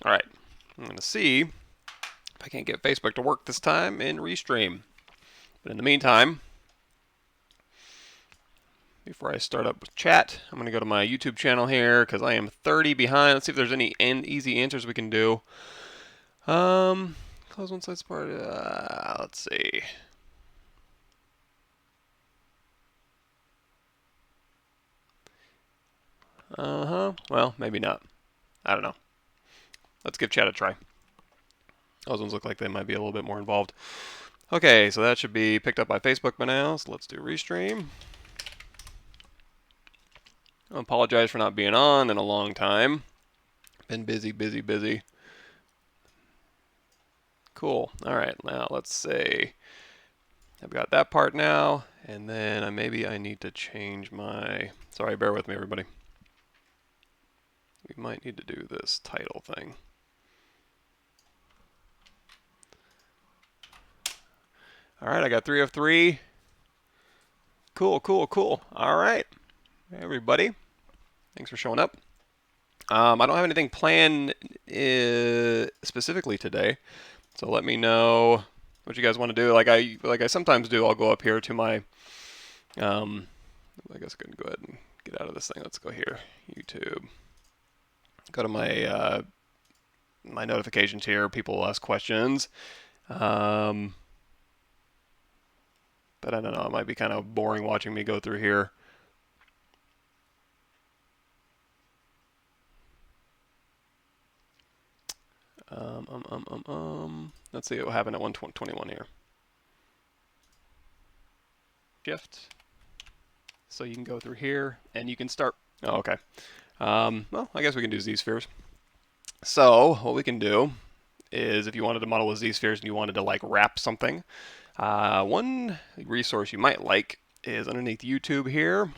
All right, I'm going to see if I can't get Facebook to work this time in Restream. But in the meantime, before I start up with chat, I'm going to go to my YouTube channel here because I am 30 behind. Let's see if there's any easy answers we can do. Close one side part. Let's see. Well, maybe not. I don't know. Let's give chat a try. Those ones look like they might be a little bit more involved. Okay, so that should be picked up by Facebook by now. So let's do Restream. I apologize for not being on in a long time. Been busy, busy, busy. Cool. All right, now let's see. I've got that part now, and then maybe I need to change my... Sorry, bear with me, everybody. We might need to do this title thing. All right, I got 3 of 3. Cool, cool, cool. All right, everybody. Thanks for showing up. I don't have anything planned specifically today, so let me know what you guys want to do. Like I sometimes do. I'll go up here to my. I guess I can go ahead and get out of this thing. Let's go here, YouTube. Go to my my notifications here. People will ask questions. But I don't know, it might be kind of boring watching me go through here. Let's see what happened at 121 here. Shift. So you can go through here and you can start. Oh, okay. Well, I guess we can do Z-spheres. So what we can do is if you wanted to model with Z-spheres and you wanted to like wrap something, one resource you might like is underneath YouTube here.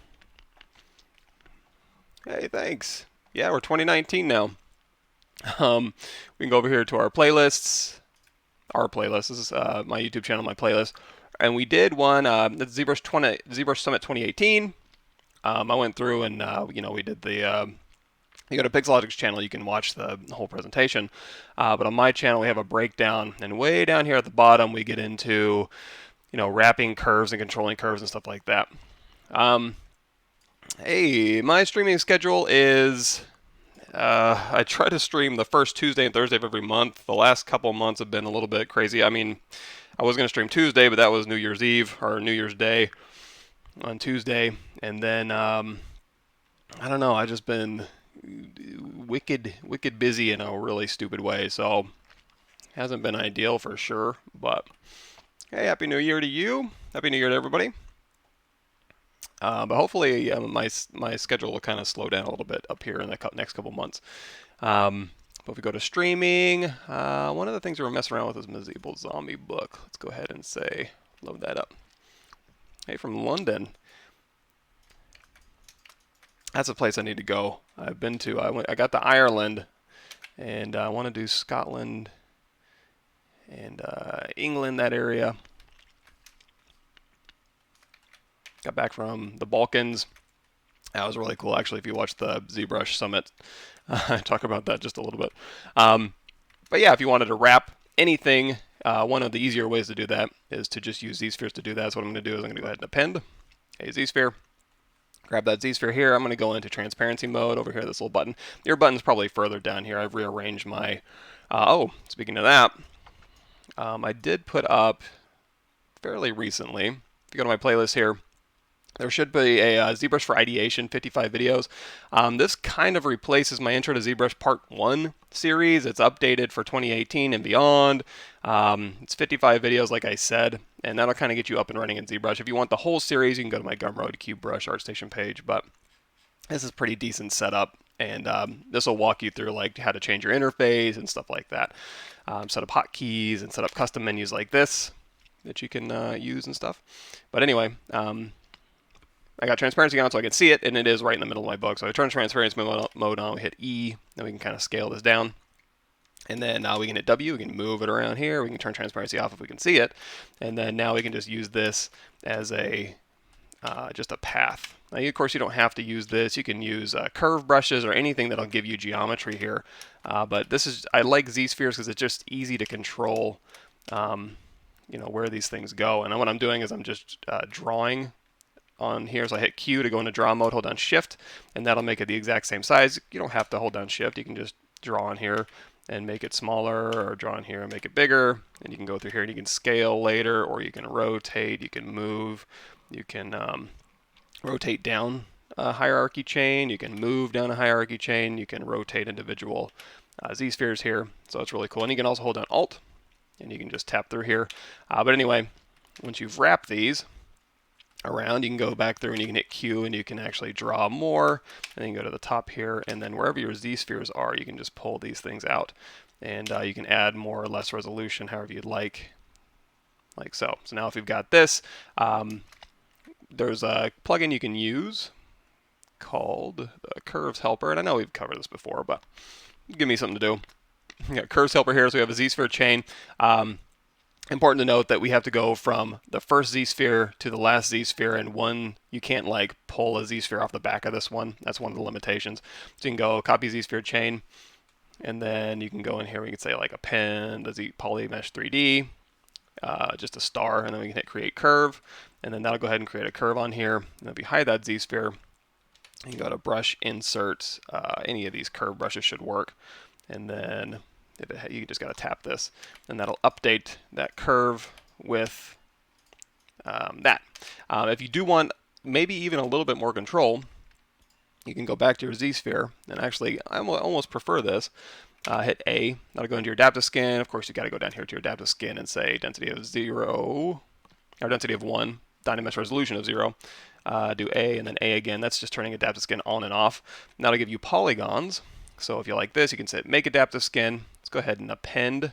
Hey, thanks. Yeah, we're 2019 now. We can go over here to our playlists. Our playlist. This is my YouTube channel, my playlist. And we did one, that's ZBrush Summit 2018. I went through and, we did the... you go to Pixelogic's channel, you can watch the whole presentation. But on my channel, we have a breakdown. And way down here at the bottom, we get into, wrapping curves and controlling curves and stuff like that. Hey, my streaming schedule is... I try to stream the first Tuesday and Thursday of every month. The last couple months have been a little bit crazy. I mean, I was going to stream Tuesday, but that was New Year's Eve or New Year's Day on Tuesday. And then, I don't know, I've just been wicked busy in a really stupid way. So, hasn't been ideal for sure. But, hey, Happy New Year to you. Happy New Year to everybody. But hopefully my schedule will kind of slow down a little bit up here in the next couple months. But if we go to streaming, one of the things we're messing around with is Medieval Zombie Book. Let's go ahead and say, load that up. Hey, from London. That's a place I need to go. I've been to. I got to Ireland, and I want to do Scotland and England, that area. Got back from the Balkans. That was really cool, actually, if you watch the ZBrush Summit. I talk about that just a little bit. But yeah, if you wanted to wrap anything, one of the easier ways to do that is to just use Z-spheres to do that. So what I'm going to do is I'm going to go ahead and append a Z-sphere. Grab that Z-sphere here. I'm going to go into transparency mode over here, this little button. Your button's probably further down here. I've rearranged my... speaking of that, I did put up fairly recently, if you go to my playlist here, there should be a ZBrush for Ideation 55 videos. This kind of replaces my Intro to ZBrush Part 1 series. It's updated for 2018 and beyond. It's 55 videos, like I said, and that'll kind of get you up and running in ZBrush. If you want the whole series, you can go to my Gumroad CubeBrush ArtStation page, but this is pretty decent setup, and this will walk you through like how to change your interface and stuff like that. Set up hotkeys and set up custom menus like this that you can use and stuff. But anyway, I got transparency on so I can see it, and it is right in the middle of my book. So I turn transparency mode on, we hit E, then we can kind of scale this down. And then now we can hit W, we can move it around here, we can turn transparency off if we can see it. And then now we can just use this as a just a path. Now, of course, you don't have to use this. You can use curve brushes or anything that'll give you geometry here. But this is, I like Z-spheres because it's just easy to control, where these things go. And what I'm doing is I'm just drawing on here. So I hit Q to go into draw mode, hold down Shift, and that'll make it the exact same size. You don't have to hold down Shift. You can just draw on here and make it smaller, or draw on here and make it bigger. And you can go through here and you can scale later, or you can rotate, you can move, you can rotate down a hierarchy chain, you can move down a hierarchy chain, you can rotate individual Z-spheres here. So it's really cool. And you can also hold down Alt, and you can just tap through here. But anyway, once you've wrapped these around, you can go back through and you can hit Q and you can actually draw more, and then you can go to the top here, and then wherever your Z-spheres are, you can just pull these things out, and you can add more or less resolution however you'd like so. So now if you've got this, there's a plugin you can use called the Curves Helper, and I know we've covered this before, but give me something to do. We got Curves Helper here, so we have a Z-sphere chain. Important to note that we have to go from the first Z-sphere to the last Z-sphere, and you can't like pull a Z-sphere off the back of this one. That's one of the limitations. So you can go copy Z-sphere chain, and then you can go in here, we can say like append a polymesh 3D, just a star, and then we can hit create curve, and then that'll go ahead and create a curve on here. And if you hide that Z-sphere, you can go to brush, insert, any of these curve brushes should work, and then you just got to tap this, and that'll update that curve with that. If you do want maybe even a little bit more control, you can go back to your Z-sphere, and actually I almost prefer this. Hit A, that'll go into your adaptive skin. Of course, you got to go down here to your adaptive skin and say density of 0, or density of 1, dynamesh resolution of 0. Do A and then A again. That's just turning adaptive skin on and off. And that'll give you polygons. So if you like this, you can say make adaptive skin. Let's go ahead and append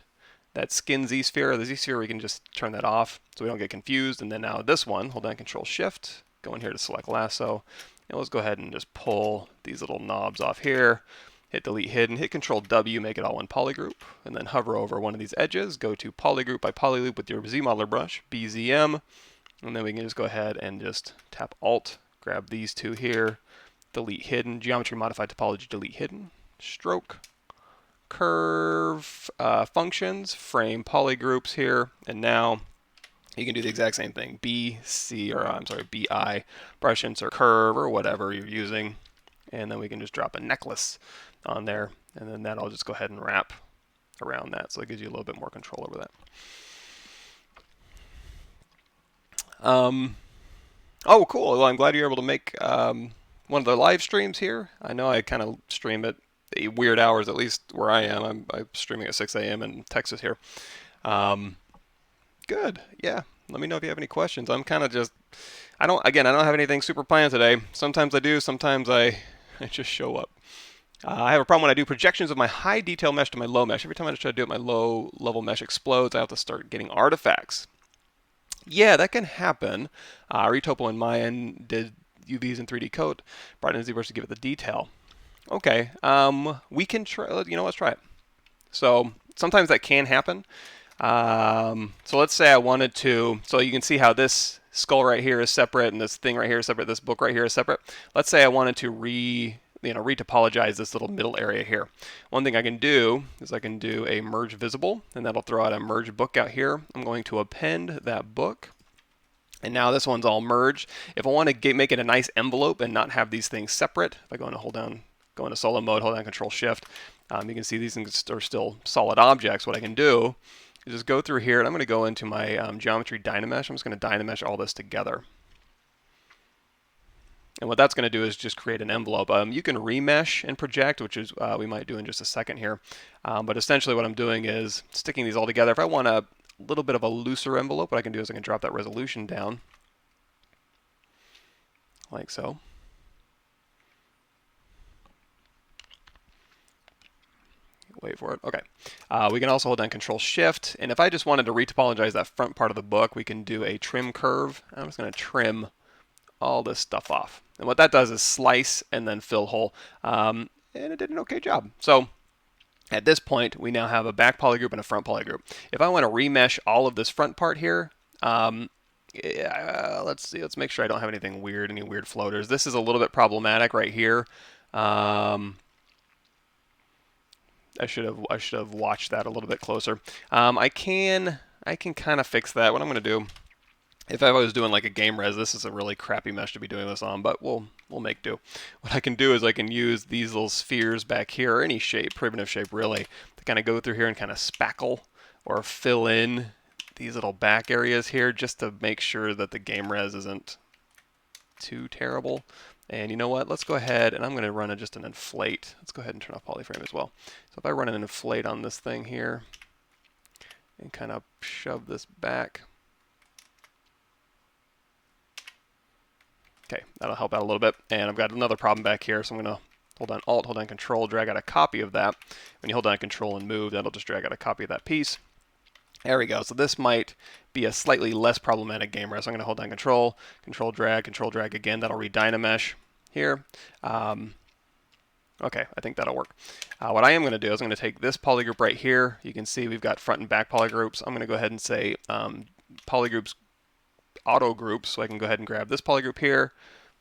that skin Z-sphere, or the Z-sphere, we can just turn that off so we don't get confused. And then now this one, hold down Control Shift, go in here to select lasso, and let's go ahead and just pull these little knobs off here. Hit delete hidden, hit Control W, make it all one polygroup, and then hover over one of these edges, go to polygroup by polyloop with your Z modeler brush, BZM, and then we can just go ahead and just tap Alt, grab these two here, delete hidden, geometry modified topology, delete hidden, stroke, curve, functions, frame polygroups here, and now you can do the exact same thing, BI, brush insert curve, or whatever you're using, and then we can just drop a necklace on there, and then that'll just go ahead and wrap around that, so it gives you a little bit more control over that. Oh, cool. Well, I'm glad you're able to make one of the live streams here. I know I kind of stream at weird hours, at least where I am. I'm streaming at 6 a.m. in Texas here. Good. Yeah. Let me know if you have any questions. I'm kind of just, I don't have anything super planned today. Sometimes I do, sometimes I just show up. I have a problem when I do projections of my high detail mesh to my low mesh. Every time I try to do it, my low level mesh explodes. I have to start getting artifacts. Yeah, that can happen. Retopo and Mayan did UVs in 3D Coat, brought in ZBrush to give it the detail. Okay, we can try, let's try it. So sometimes that can happen. So let's say I wanted to, so you can see how this skull right here is separate and this thing right here is separate, this book right here is separate. Let's say I wanted to retopologize this little middle area here. One thing I can do is I can do a merge visible, and that'll throw out a merge book out here. I'm going to append that book, and now this one's all merged. If I want to make it a nice envelope and not have these things separate, if I go into solo mode, hold down Control Shift, you can see these things are still solid objects. What I can do is just go through here, and I'm going to go into my geometry dynamesh. I'm just going to dynamesh all this together. And what that's going to do is just create an envelope. You can remesh and project, which is we might do in just a second here. But essentially what I'm doing is sticking these all together. If I want a little bit of a looser envelope, what I can do is I can drop that resolution down, like so. Wait for it. Okay. We can also hold down Control Shift, and if I just wanted to retopologize that front part of the book, we can do a trim curve. I'm just going to trim all this stuff off. And what that does is slice and then fill hole. And it did an okay job. So at this point, we now have a back polygroup and a front polygroup. If I want to remesh all of this front part here, Yeah, let's see. Let's make sure I don't have anything weird, any weird floaters. This is a little bit problematic right here. I should have watched that a little bit closer. I can kind of fix that. What I'm going to do, if I was doing like a game res, this is a really crappy mesh to be doing this on, but we'll make do. What I can do is I can use these little spheres back here, or any shape, primitive shape really, to kind of go through here and kind of spackle or fill in these little back areas here, just to make sure that the game res isn't too terrible. And you know what? Let's go ahead, and I'm going to run just an inflate. Let's go ahead and turn off polyframe as well. So if I run an inflate on this thing here and kind of shove this back, okay, that'll help out a little bit. And I've got another problem back here, so I'm going to hold down Alt, hold down Control, drag out a copy of that. When you hold down Control and move, that'll just drag out a copy of that piece. There we go. So this might be a slightly less problematic game res. So I'm going to hold down Control, Control drag again. That'll re-dynamesh here. Okay, I think that'll work. What I am going to do is I'm going to take this polygroup right here. You can see we've got front and back polygroups. I'm going to go ahead and say polygroups auto groups. So I can go ahead and grab this polygroup here,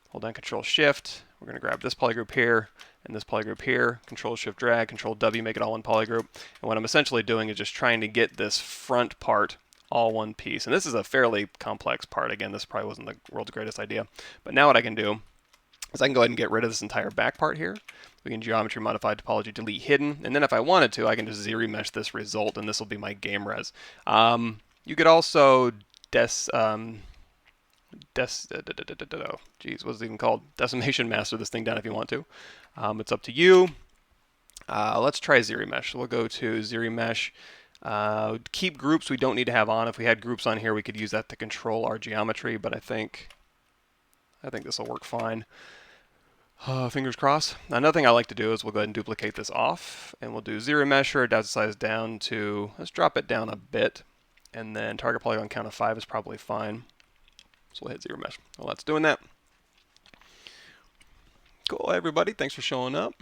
hold down Control Shift. We're going to grab this polygroup here and this polygroup here, Control Shift drag, Control W, make it all one polygroup. And what I'm essentially doing is just trying to get this front part all one piece. And this is a fairly complex part. Again, this probably wasn't the world's greatest idea. But now what I can do is I can go ahead and get rid of this entire back part here. We can geometry modify topology delete hidden. And then if I wanted to, I can just ZBrush this result, and this will be my game res. You could also geez, what's it even called? Decimation master this thing down if you want to. It's up to you. Let's try ZBrush. So we'll go to ZBrush. Keep groups we don't need to have on. If we had groups on here, we could use that to control our geometry, but I think this will work fine. Fingers crossed. Another thing I like to do is we'll go ahead and duplicate this off, and we'll do ZBrush, data size down to, let's drop it down a bit, and then target polygon count of 5 is probably fine. So we'll hit ZBrush. Well, that's doing that. Cool, everybody. Thanks for showing up.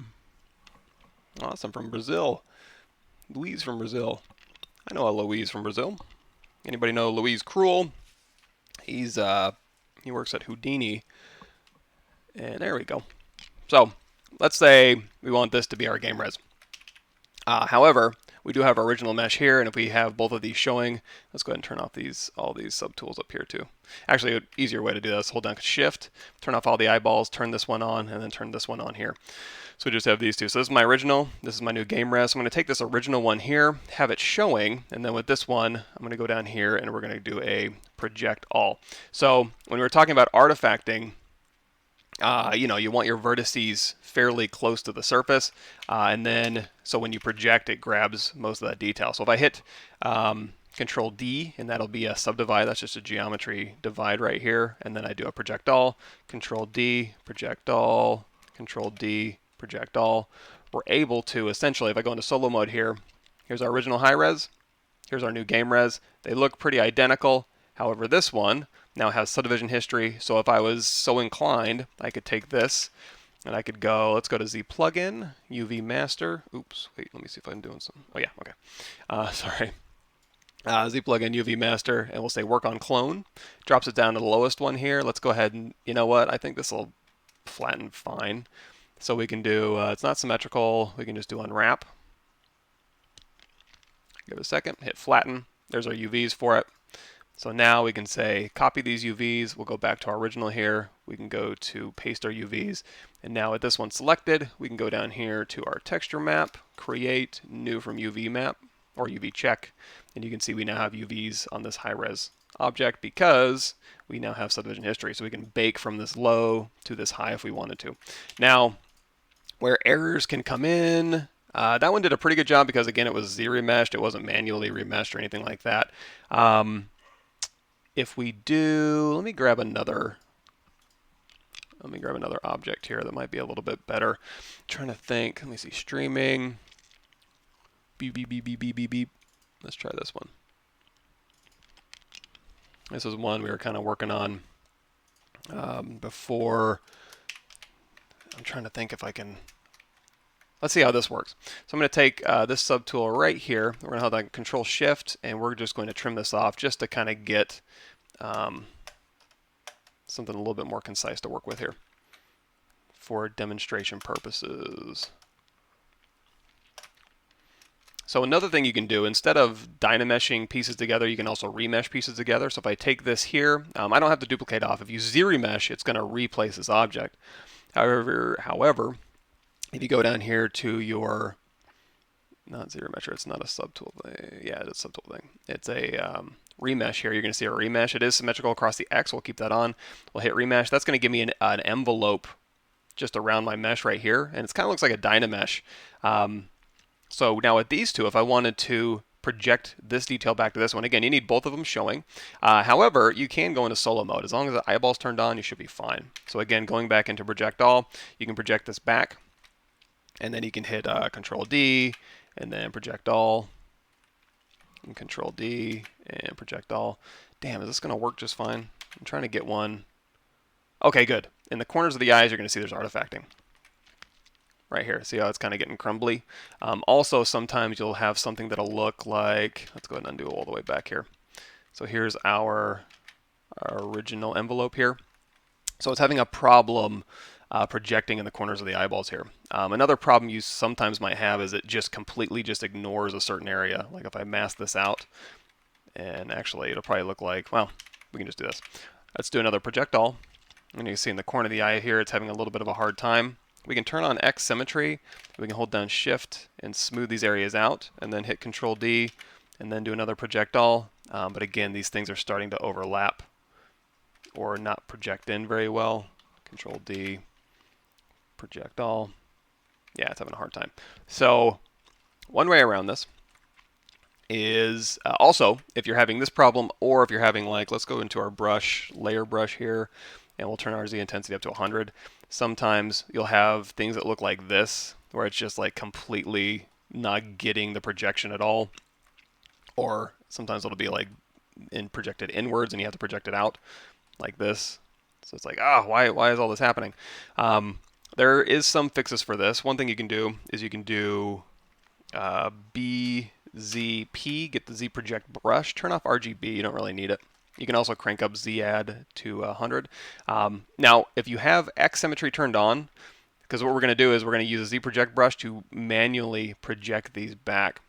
Awesome, from Brazil. Louise from Brazil. I know a Louise from Brazil. Anybody know Louise Cruel? He works at Houdini. And there we go. So let's say we want this to be our game res. However, we do have our original mesh here, and if we have both of these showing, let's go ahead and turn off all these subtools up here too. Actually, an easier way to do this, hold down Shift, turn off all the eyeballs, turn this one on, and then turn this one on here. So we just have these two. So this is my original, this is my new game res. So I'm going to take this original one here, have it showing, and then with this one, I'm going to go down here and we're going to do a project all. So when we were talking about artifacting, you know, you want your vertices fairly close to the surface, and then so when you project, it grabs most of that detail. So if I hit Control D, and that'll be a subdivide. That's just a geometry divide right here, and then I do a project all. Control D, project all. Control D, project all. We're able to essentially, if I go into solo mode here, here's our original high res. Here's our new game res. They look pretty identical. However, this one now has subdivision history, so if I was so inclined, I could take this and I could go, let's go to Z plugin, UV master. Oops, wait, let me see if I'm doing some. Oh yeah, okay. Sorry. Z plugin UV master, and we'll say work on clone. Drops it down to the lowest one here. Let's go ahead and, you know what, I think this will flatten fine. So we can do, it's not symmetrical, we can just do unwrap. Give it a second, hit flatten. There's our UVs for it. So now we can say copy these UVs, we'll go back to our original here, we can go to paste our UVs, and now with this one selected, we can go down here to our texture map, create new from UV map, or UV check, and you can see we now have UVs on this high-res object because we now have subdivision history, so we can bake from this low to this high if we wanted to. Now, where errors can come in, that one did a pretty good job because again it was Z-remeshed, it wasn't manually remeshed or anything like that. If we do, let me grab another object here that might be a little bit better. I'm trying to think. Let me see. Streaming. Beep, beep, beep, beep, beep, beep, beep. Let's try this one. This is one we were kind of working on before. I'm trying to think if I can. Let's see how this works. So I'm going to take this subtool right here. We're going to hold on Control Shift, and we're just going to trim this off just to kind of get something a little bit more concise to work with here for demonstration purposes. So another thing you can do, instead of dynameshing pieces together, you can also remesh pieces together. So if I take this here, I don't have to duplicate off. If you ZRemesh, it's going to replace this object. However, if you go down here to your, not ZRemesher, it's not a subtool thing. Yeah, it's a subtool thing. It's a remesh here. You're going to see a remesh. It is symmetrical across the X. We'll keep that on. We'll hit remesh. That's going to give me an envelope just around my mesh right here, and it kind of looks like a dynamesh. So now with these two, if I wanted to project this detail back to this one, again, you need both of them showing. However, you can go into solo mode. As long as the eyeball's turned on, you should be fine. So again, going back into project all, you can project this back, and then you can hit Control D, and then project all, and Control D, and project all. Damn, is this going to work just fine? I'm trying to get one. Okay, good. In the corners of the eyes, you're going to see there's artifacting. Right here. See how it's kind of getting crumbly? Also, sometimes you'll have something that'll look like, let's go ahead and undo all the way back here. So here's our original envelope here. So it's having a problem projecting in the corners of the eyeballs here. Another problem you sometimes might have is it just completely just ignores a certain area. Like if I mask this out, and actually it'll probably look like, well, we can just do this. Let's do another project all. And you can see in the corner of the eye here, it's having a little bit of a hard time. We can turn on X symmetry. We can hold down Shift and smooth these areas out, and then hit Control D, and then do another project all. But again, these things are starting to overlap or not project in very well. Control D, project all. Yeah, it's having a hard time. So one way around this is also if you're having this problem, or if you're having, like, let's go into our brush, layer brush here, and we'll turn our Z intensity up to 100. Sometimes you'll have things that look like this, where it's just like completely not getting the projection at all. Or sometimes it'll be like projected inwards and you have to project it out like this. So it's like, why is all this happening? There is some fixes for this. One thing you can do is you can do BZP, get the Z project brush, turn off RGB, you don't really need it. You can also crank up Z add to 100. Now, if you have X symmetry turned on, because what we're going to do is we're going to use a Z project brush to manually project these back.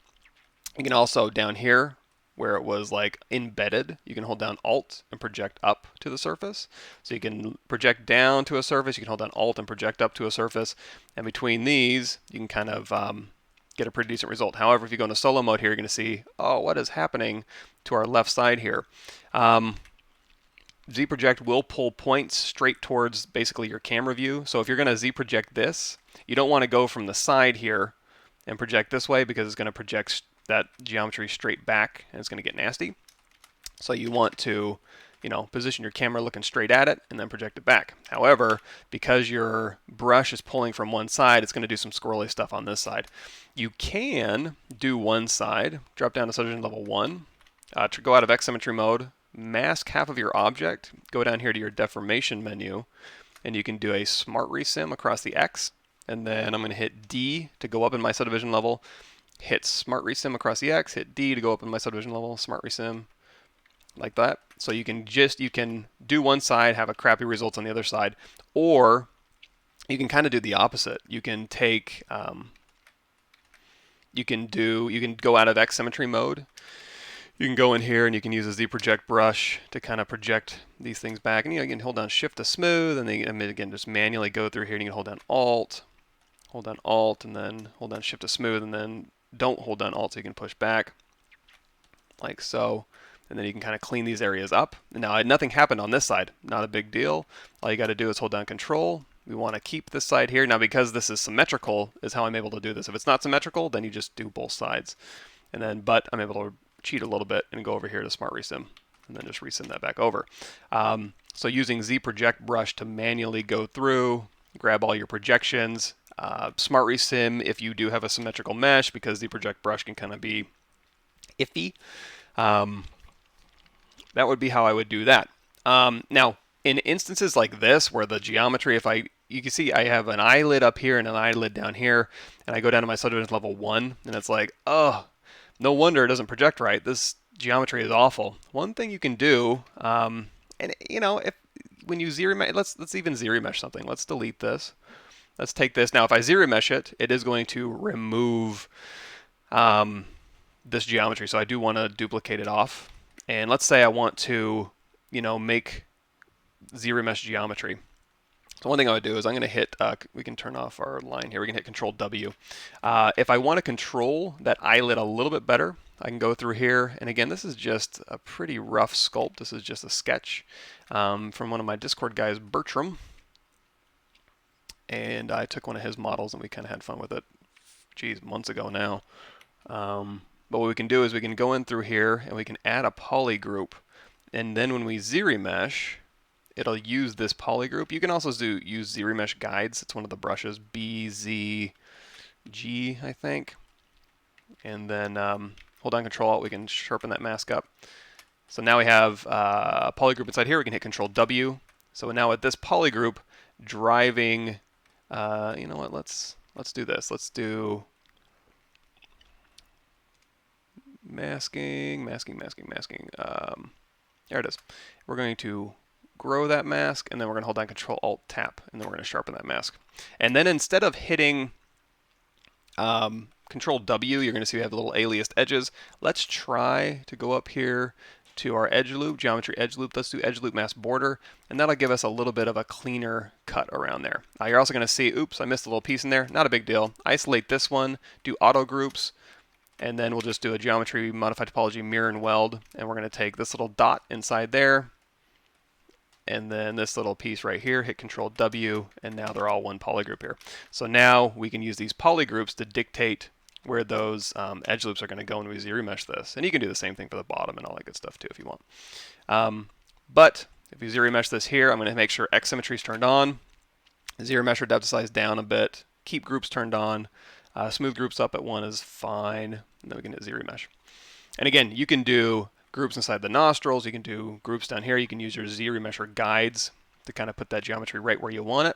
You can also, down here, where it was like embedded, you can hold down Alt and project up to the surface. So you can project down to a surface, you can hold down Alt and project up to a surface. And between these, you can kind of get a pretty decent result. However, if you go into solo mode here, you're going to see, what is happening to our left side here? Z project will pull points straight towards basically your camera view. So if you're going to Z project this, you don't want to go from the side here and project this way, because it's going to project that geometry straight back and it's going to get nasty. So you want to, position your camera looking straight at it and then project it back. However, because your brush is pulling from one side, it's going to do some squirrely stuff on this side. You can do one side, drop down to subdivision level 1, to go out of X symmetry mode, mask half of your object, go down here to your deformation menu, and you can do a smart resim across the X, and then I'm going to hit D to go up in my subdivision level, hit smart resim across the X, hit D to go up in my subdivision level, smart resim, like that. So you can do one side, have a crappy results on the other side, or you can kind of do the opposite. You can take, you can go out of X symmetry mode. You can go in here and you can use a Z project brush to kind of project these things back. And you can hold down Shift to smooth, and then again just manually go through here, and you can hold down Alt, and then hold down Shift to smooth, and then don't hold down Alt so you can push back, like so. And then you can kind of clean these areas up. Now, nothing happened on this side, not a big deal. All you got to do is hold down Control. We want to keep this side here. Now, because this is symmetrical is how I'm able to do this. If it's not symmetrical, then you just do both sides. And then, but I'm able to cheat a little bit and go over here to Smart Resim, and then just resim that back over. So using Z Project Brush to manually go through, grab all your projections. Smart Resim if you do have a symmetrical mesh, because Z Project Brush can kind of be iffy. That would be how I would do that. Now, in instances like this, where the geometry, you can see I have an eyelid up here and an eyelid down here, and I go down to my subdivision level 1, and it's like, no wonder it doesn't project right. This geometry is awful. One thing you can do, and if when you ZBrush, let's even ZBrush something. Let's delete this. Let's take this. Now, if I ZBrush it, it is going to remove this geometry. So I do want to duplicate it off. And let's say I want to, make ZBrush geometry. So one thing I would do is I'm going to hit, we can turn off our line here. We can hit Control W. If I want to control that eyelid a little bit better, I can go through here. And again, this is just a pretty rough sculpt. This is just a sketch from one of my Discord guys, Bertram. And I took one of his models and we kind of had fun with it, months ago now. But what we can do is we can go in through here and we can add a poly group. And then when we ZBrush, it'll use this poly group. You can also use ZBrush guides. It's one of the brushes, BZG, I think. And then hold down Control Alt, we can sharpen that mask up. So now we have a poly group inside here. We can hit Control W. So now with this poly group driving, you know what? Let's do this. Let's do masking. There it is. We're going to grow that mask, and then we're going to hold down Control Alt Tap, and then we're going to sharpen that mask. And then instead of hitting Control W, you're going to see we have little aliased edges. Let's try to go up here to our edge loop, geometry edge loop. Let's do edge loop mask border, and that'll give us a little bit of a cleaner cut around there. You're also going to see, oops, I missed a little piece in there. Not a big deal. Isolate this one, do auto groups, and then we'll just do a geometry modified topology mirror and weld, and we're going to take this little dot inside there, and then this little piece right here, hit Control W, and now they're all one poly group here. So now we can use these poly groups to dictate where those edge loops are going to go when we ZBrush this. And you can do the same thing for the bottom and all that good stuff too if you want. But if you ZBrush this here, I'm going to make sure X symmetry is turned on, ZBrush or depth size down a bit, keep groups turned on, smooth groups up at 1 is fine, and then we can hit ZBrush. And again, you can do groups inside the nostrils, you can do groups down here, you can use your ZBrush guides to kind of put that geometry right where you want it.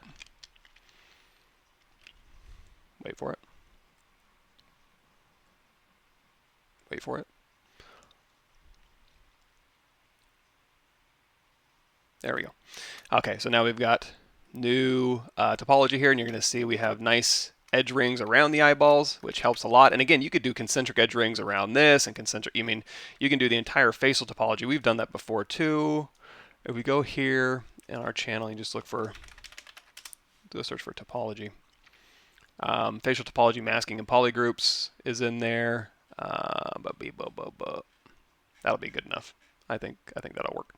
Wait for it. Wait for it. There we go. Okay, so now we've got new topology here, and you're going to see we have nice edge rings around the eyeballs, which helps a lot. And again, you could do concentric edge rings around this, and concentric, you can do the entire facial topology. We've done that before too. If we go here in our channel, you just do a search for topology. Facial topology masking and poly groups is in there. That'll be good enough. I think that'll work.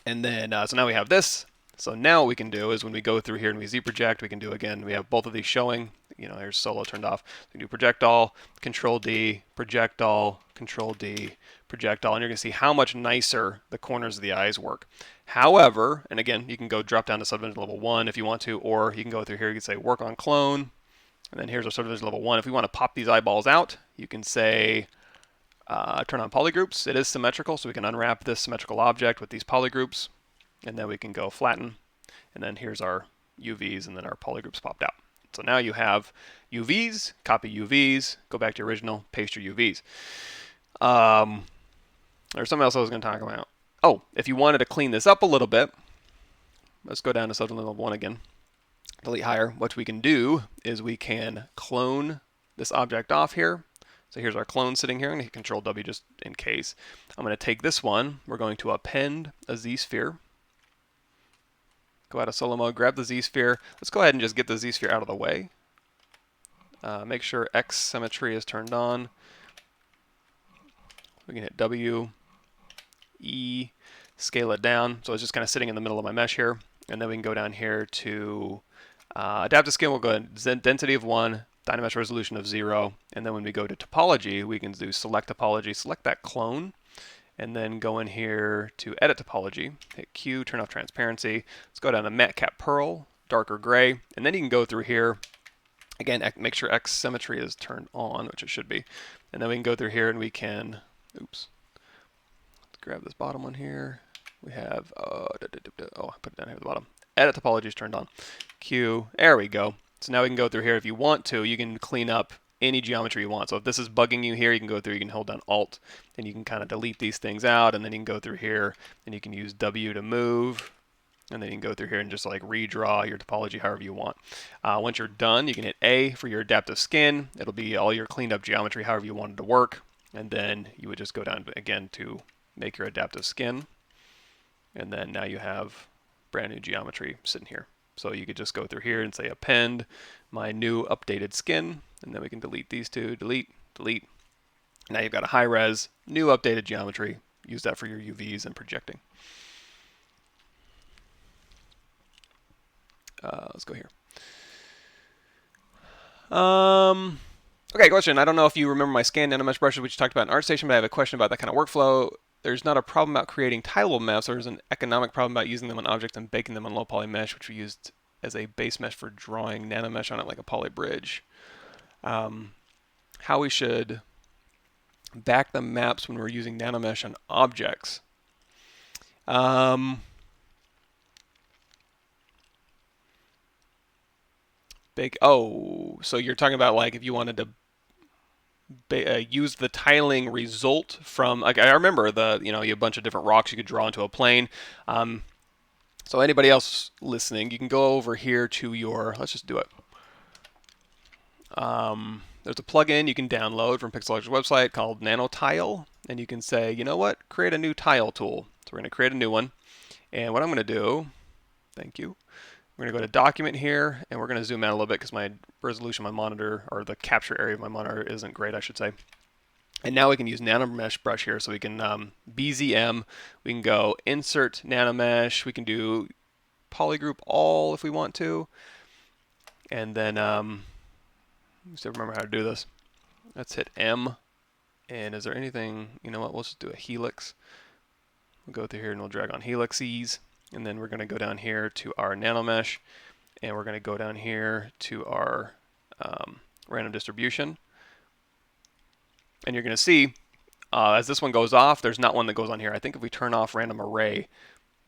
And then, so now we have this. So now what we can do is when we go through here and we Z-project, we can do again, we have both of these showing. Here's solo turned off. We can do project all, Control D, project all, Control D, project all, and you're going to see how much nicer the corners of the eyes work. However, and again, you can go drop down to subdivision level 1 if you want to, or you can go through here, you can say work on clone, and then here's our subdivision level 1. If we want to pop these eyeballs out, you can say turn on polygroups. It is symmetrical, so we can unwrap this symmetrical object with these polygroups, and then we can go flatten, and then here's our UVs, and then our polygroups popped out. So now you have UVs, copy UVs, go back to your original, paste your UVs. There's something else I was going to talk about. Oh, if you wanted to clean this up a little bit, let's go down to subdivision level 1 again. Delete higher. What we can do is we can clone this object off here. So here's our clone sitting here. I'm going to hit Control W just in case. I'm going to take this one. We're going to append a Z-sphere. Go out of solo mode, grab the Z-sphere. Let's go ahead and just get the Z-sphere out of the way. Make sure X symmetry is turned on. We can hit W, E, scale it down. So it's just kind of sitting in the middle of my mesh here. And then we can go down here to adaptive skin. We'll go ahead density of 1, dynamesh resolution of 0. And then when we go to topology, we can do select topology, select that clone, and then go in here to edit topology, hit Q, turn off transparency. Let's go down to matte cap pearl, darker gray, and then you can go through here. Again, make sure X symmetry is turned on, which it should be. And then we can go through here and we can, oops, let's grab this bottom one here. We have, I put it down here at the bottom. Edit topology is turned on. Q, there we go. So now we can go through here. If you want to, you can clean up any geometry you want. So if this is bugging you here, you can go through, you can hold down Alt, and you can kind of delete these things out, and then you can go through here, and you can use W to move, and then you can go through here and just like redraw your topology however you want. Once you're done, you can hit A for your adaptive skin. It'll be all your cleaned up geometry however you want it to work, and then you would just go down again to make your adaptive skin, and then now you have brand new geometry sitting here. So you could just go through here and say append my new updated skin, and then we can delete these two, delete, delete. Now you've got a high res, new updated geometry. Use that for your UVs and projecting. Let's go here. Okay, question. I don't know if you remember my scan nanomesh brushes, which you talked about in ArtStation, but I have a question about that kind of workflow. There's not a problem about creating tileable maps. There's an economic problem about using them on objects and baking them on low poly mesh, which we used as a base mesh for drawing nanomesh on it like a poly bridge. How we should back the maps when we're using nanomesh on objects. So you're talking about like if you wanted to use the tiling result from, like I remember you have a bunch of different rocks you could draw into a plane. So anybody else listening, you can go over here to your, let's just do it. There's a plugin you can download from Pixelogic's website called NanoTile, and you can say, you know what, create a new tile tool. So we're going to create a new one, and what I'm going to do, thank you, we're going to go to document here, and we're going to zoom out a little bit because my resolution of my monitor, or the capture area of my monitor, isn't great, I should say. And now we can use nanomesh brush here, so we can BZM, we can go insert nanomesh, we can do polygroup all if we want to, and then let's remember how to do this. Let's hit M, and is there anything, you know what, we'll just do a helix. We'll go through here and we'll drag on helices, and then we're going to go down here to our nanomesh, and we're going to go down here to our random distribution. And you're going to see, as this one goes off, there's not one that goes on here. I think if we turn off random array,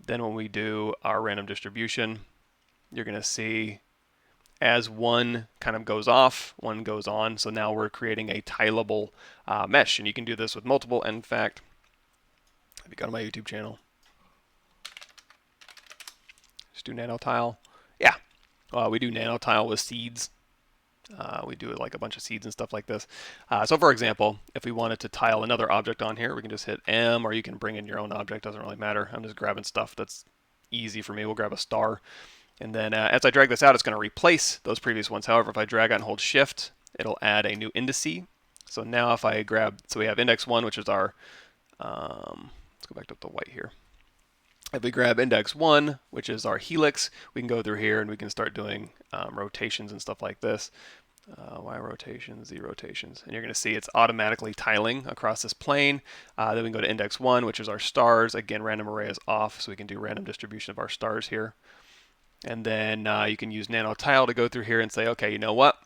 then when we do our random distribution, you're going to see as one kind of goes off, one goes on. So now we're creating a tileable mesh, and you can do this with multiple. In fact, if you go to my YouTube channel, just do nanotile. Yeah, we do nanotile with seeds. We do like a bunch of seeds and stuff like this. So for example, if we wanted to tile another object on here, we can just hit M, or you can bring in your own object, doesn't really matter. I'm just grabbing stuff that's easy for me. We'll grab a star. And then as I drag this out, it's going to replace those previous ones. However, if I drag out and hold shift, it'll add a new indice. So now if I grab, so we have index 1, which is our, let's go back to the white here. If we grab index 1, which is our helix, we can go through here and we can start doing rotations and stuff like this. Y rotations, Z rotations. And you're going to see it's automatically tiling across this plane. Then we can go to index 1, which is our stars. Again, random array is off, so we can do random distribution of our stars here. And then you can use nanotile to go through here and say, okay, you know what?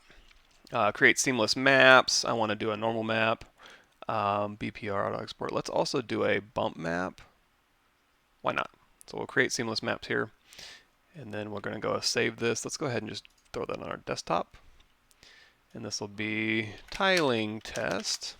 Create seamless maps. I want to do a normal map. BPR auto export. Let's also do a bump map. Why not? So we'll create seamless maps here. And then we're going to go save this. Let's go ahead and just throw that on our desktop. And this will be tiling test.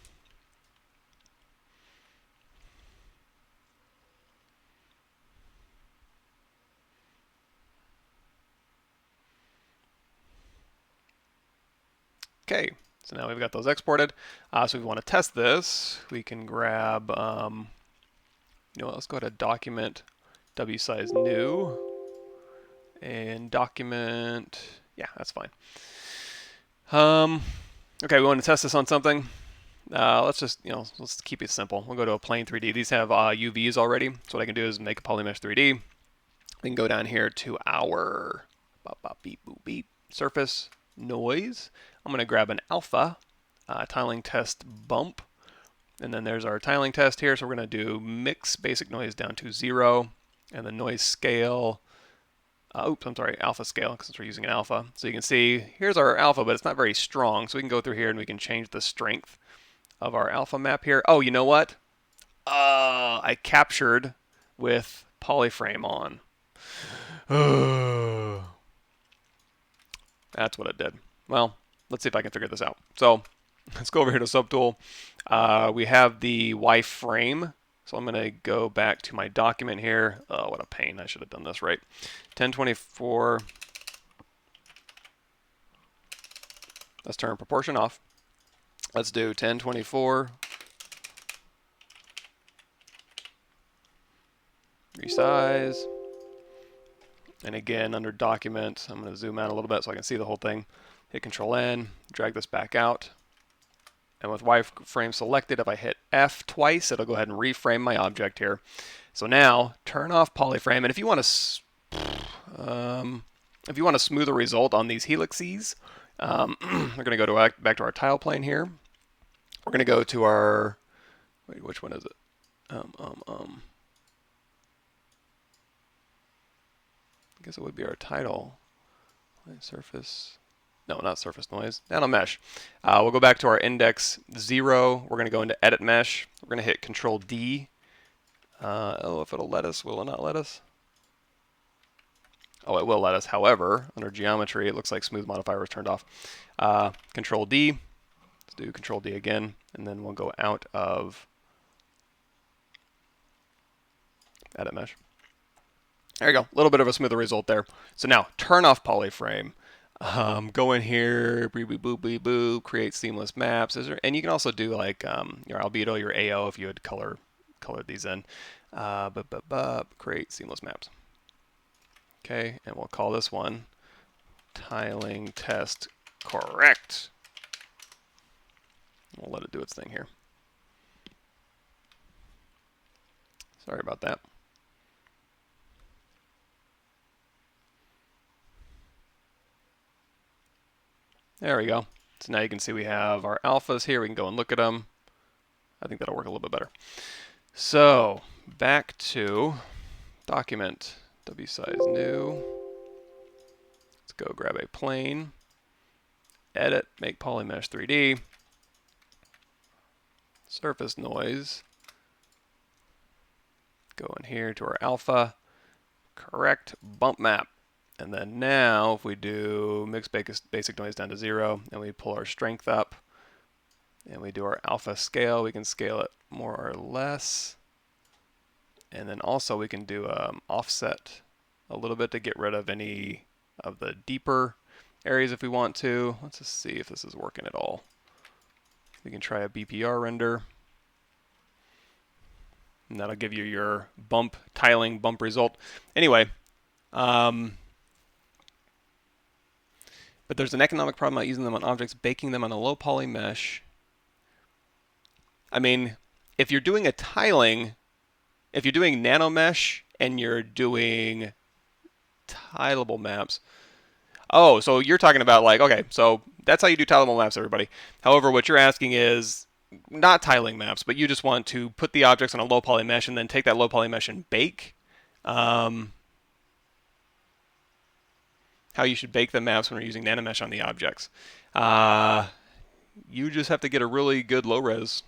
Okay, so now we've got those exported. So if we want to test this, we can grab, let's go ahead and document W-size new, and document, yeah, that's fine. Okay, we want to test this on something. Let's just, let's keep it simple. We'll go to a plane 3D. These have UVs already. So what I can do is make a polymesh 3D. We can go down here to our beep, boop, beep, surface noise. I'm going to grab an alpha tiling test bump, and then there's our tiling test here. So we're going to do mix basic noise down to 0, and the noise scale, alpha scale, because we're using an alpha. So you can see here's our alpha, but it's not very strong. So we can go through here and we can change the strength of our alpha map here. Oh, you know what? I captured with polyframe on. That's what it did. Well, let's see if I can figure this out. So let's go over here to subtool. We have the Y-frame. So I'm going to go back to my document here. Oh, what a pain. I should have done this right. 1024. Let's turn proportion off. Let's do 1024. Resize. And again, under document, I'm going to zoom out a little bit so I can see the whole thing. Hit Control N, drag this back out. And with wireframe selected, if I hit F twice, it'll go ahead and reframe my object here. So now, turn off polyframe. And if you want to smooth the result on these helices, we're going to go back to our tile plane here. We're going to go to our, wait, which one is it? I guess it would be our title. Surface. No, not surface noise. Nanomesh. We'll go back to our index 0. We're going to go into Edit Mesh. We're going to hit Control D. Oh, if it'll let us, will it not let us? Oh, it will let us. However, under Geometry, it looks like Smooth Modifier was turned off. Control D. Let's do Control D again, and then we'll go out of Edit Mesh. There you go. A little bit of a smoother result there. So now, turn off polyframe. Go in here, boop, create seamless maps. And you can also do like your albedo, your AO if you had colored these in. Create seamless maps. Okay, and we'll call this one tiling test correct. We'll let it do its thing here. Sorry about that. There we go. So now you can see we have our alphas here. We can go and look at them. I think that'll work a little bit better. So back to document, W size new. Let's go grab a plane, edit, make polymesh 3D, surface noise. Go in here to our alpha, correct bump map. And then now if we do mix basic noise down to 0 and we pull our strength up and we do our alpha scale, we can scale it more or less. And then also we can do offset a little bit to get rid of any of the deeper areas if we want to. Let's just see if this is working at all. We can try a BPR render. And that'll give you your tiling bump result. Anyway, but there's an economic problem about using them on objects, baking them on a low poly mesh. I mean, if you're doing a tiling, if you're doing nanomesh and you're doing tileable maps. Oh, so you're talking about like, okay, so that's how you do tileable maps, everybody. However, what you're asking is not tiling maps, but you just want to put the objects on a low poly mesh and then take that low poly mesh and bake. How you should bake the maps when you're using nanomesh on the objects. You just have to get a really good low res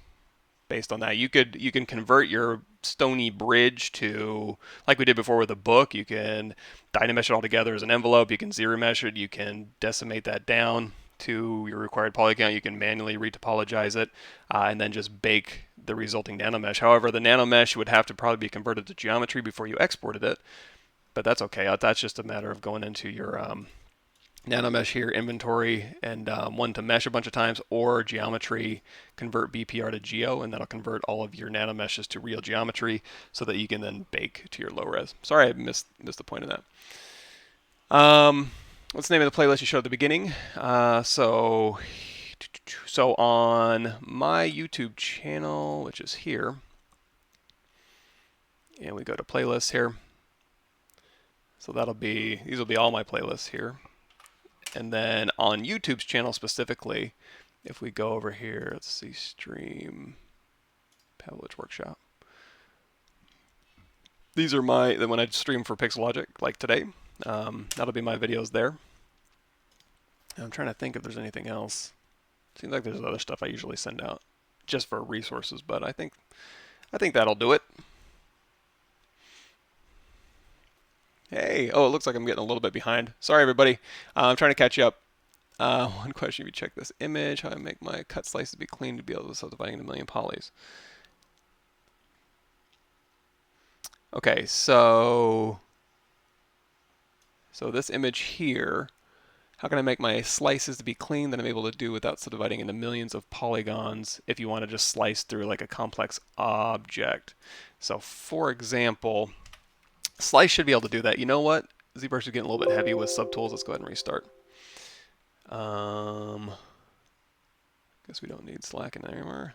based on that. You can convert your stony bridge to, like we did before with the book, you can dynamesh it all together as an envelope, you can zero mesh it, you can decimate that down to your required poly count, you can manually retopologize it, and then just bake the resulting nanomesh. However, the nanomesh would have to probably be converted to geometry before you exported it, but that's okay. That's just a matter of going into your nanomesh here, inventory, and one to mesh a bunch of times, or geometry, convert BPR to geo, and that'll convert all of your nanomeshes to real geometry so that you can then bake to your low res. Sorry, I missed the point of that. What's the name of the playlist you showed at the beginning? So on my YouTube channel, which is here, and we go to playlists here. So these will be all my playlists here. And then on YouTube's channel specifically, if we go over here, let's see, stream, Pavlovich workshop. These are when I stream for Pixelogic, like today. That'll be my videos there. And I'm trying to think if there's anything else. Seems like there's other stuff I usually send out just for resources, but I think that'll do it. Hey, oh, it looks like I'm getting a little bit behind. Sorry, everybody. I'm trying to catch you up. One question, if you check this image, how I make my cut slices be clean to be able to subdivide into a million polys. Okay, so this image here, how can I make my slices to be clean that I'm able to do without subdividing into millions of polygons if you want to just slice through like a complex object? So for example, slice should be able to do that. You know what? ZBrush is getting a little bit heavy with subtools. Let's go ahead and restart. Guess we don't need slacken anymore.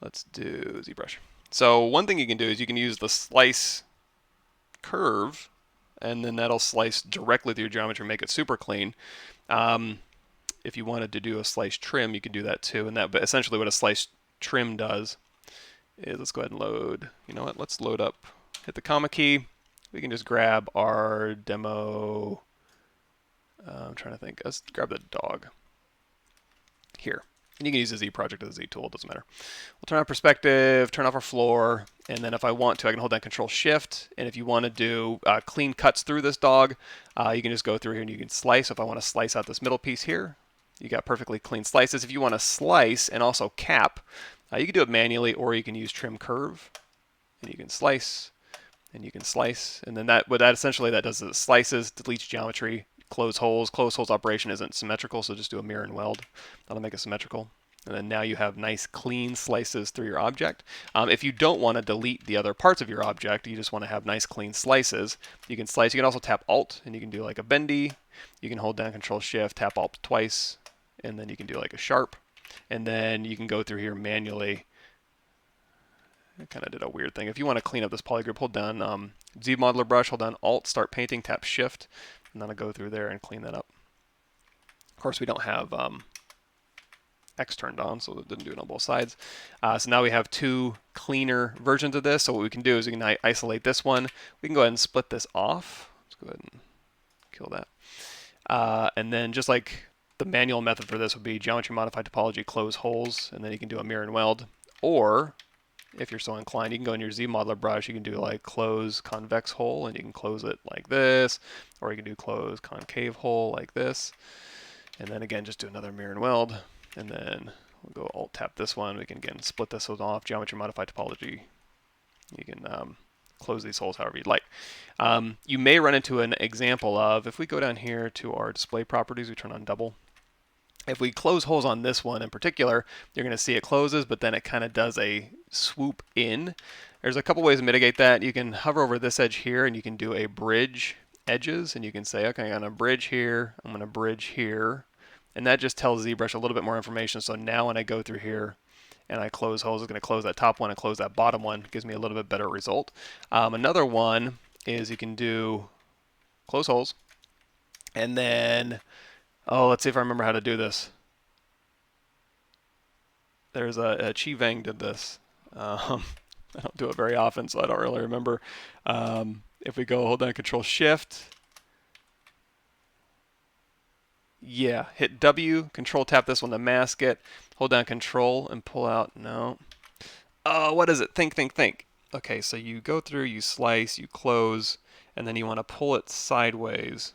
Let's do ZBrush. So one thing you can do is you can use the slice curve, and then that'll slice directly through your geometry and make it super clean. If you wanted to do a slice trim, you can do that too. But essentially what a slice trim does is, let's go ahead and load. You know what? Let's load up. Hit the comma key. We can just grab our demo. I'm trying to think. Let's grab the dog here. And you can use the Z project or the Z tool, it doesn't matter. We'll turn on perspective, turn off our floor, and then if I want to, I can hold down Control Shift. And if you want to do clean cuts through this dog, you can just go through here and you can slice. So if I want to slice out this middle piece here, you got perfectly clean slices. If you want to slice and also cap, you can do it manually, or you can use Trim Curve, and you can slice, and you can slice. And then what that essentially does is it slices, deletes geometry, close holes. Close holes operation isn't symmetrical, so just do a mirror and weld. That'll make it symmetrical. And then now you have nice clean slices through your object. If you don't want to delete the other parts of your object, you just want to have nice clean slices, you can slice. You can also tap Alt, and you can do like a bendy. You can hold down Control Shift, tap Alt twice, and then you can do like a sharp. And then you can go through here manually. I kind of did a weird thing. If you want to clean up this polygroup, hold down Z modeler brush, hold down Alt, start painting, tap Shift, and then I'll go through there and clean that up. Of course, we don't have X turned on, so it didn't do it on both sides. So now we have two cleaner versions of this. So what we can do is we can isolate this one. We can go ahead and split this off. Let's go ahead and kill that. And then just like the manual method for this would be geometry modify topology, close holes, and then you can do a mirror and weld. Or if you're so inclined, you can go in your Z modeler brush, you can do like close convex hole, and you can close it like this, or you can do close concave hole like this. And then again, just do another mirror and weld. And then we'll go Alt tap this one. We can again split this off, geometry modify topology. You can close these holes however you'd like. You may run into an example of, if we go down here to our display properties, we turn on double. If we close holes on this one in particular, you're going to see it closes, but then it kind of does a swoop in. There's a couple ways to mitigate that. You can hover over this edge here, and you can do a bridge edges, and you can say, okay, I'm going to bridge here, I'm going to bridge here. And that just tells ZBrush a little bit more information. So now when I go through here and I close holes, it's going to close that top one and close that bottom one. It gives me a little bit better result. Another one is you can do close holes. And then, let's see if I remember how to do this. There's a Chi Vang did this. I don't do it very often, so I don't really remember. If we go hold down Control Shift, yeah, hit W, Control tap this one to mask it, hold down Control and pull out, no. Oh, what is it? Think, think, think. Okay, so you go through, you slice, you close, and then you want to pull it sideways.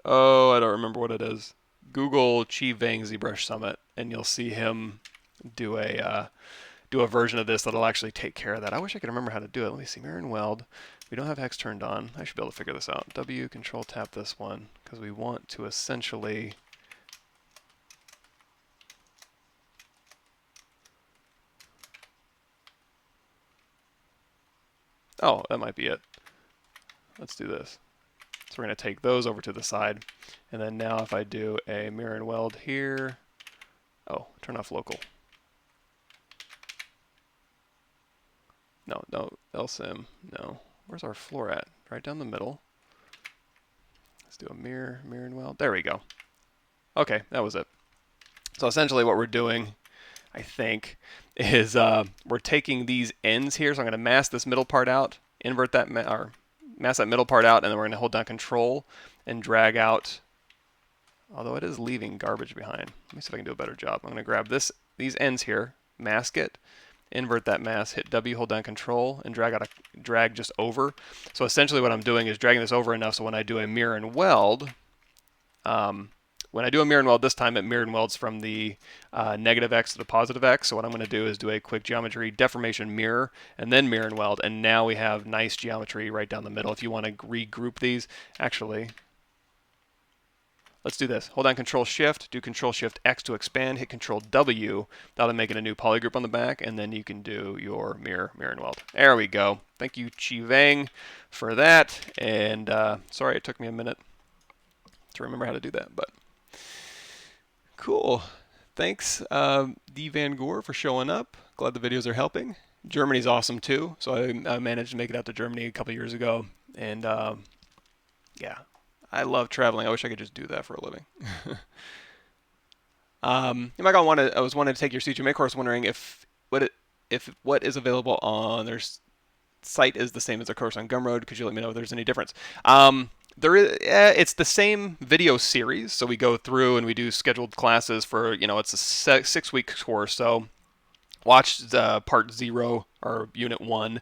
Oh, I don't remember what it is. Google Chi Vang ZBrush Summit, and you'll see him do a version of this that'll actually take care of that. I wish I could remember how to do it. Let me see, mirror and weld. We don't have hex turned on. I should be able to figure this out. W, Control tap this one, because we want to essentially oh, that might be it. Let's do this. So we're going to take those over to the side. And then now if I do a mirror and weld here, oh, turn off local. No, LSIM, no. Where's our floor at? Right down the middle. Let's do a mirror and weld. There we go. Okay, that was it. So essentially what we're doing, I think, is we're taking these ends here. So I'm going to mask this middle part out, invert that, or mask that middle part out, and then we're going to hold down Control and drag out, although it is leaving garbage behind. Let me see if I can do a better job. I'm going to grab these ends here, mask it, invert that mask, hit W, hold down Control, and drag just over. So essentially what I'm doing is dragging this over enough so when I do a mirror and weld, When I do a mirror and weld this time, it mirror and welds from the negative x to the positive x. So what I'm going to do is do a quick geometry deformation mirror and then mirror and weld. And now we have nice geometry right down the middle. If you want to regroup these, actually, let's do this. Hold down Control Shift, do Control Shift X to expand, hit Control W. That'll make it a new polygroup on the back, and then you can do your mirror and weld. There we go. Thank you, Chi Vang, for that. And sorry it took me a minute to remember how to do that, but cool. Thanks, D. Van Gore, for showing up. Glad the videos are helping. Germany's awesome too. So I managed to make it out to Germany a couple years ago, and yeah, I love traveling. I wish I could just do that for a living. You might want to. I was wanting to take your CGMA course, wondering if what is available on their site is the same as the course on Gumroad. Could you let me know if there's any difference? It's the same video series, so we go through and we do scheduled classes for, it's a 6-week course. So watch part 0 or unit 1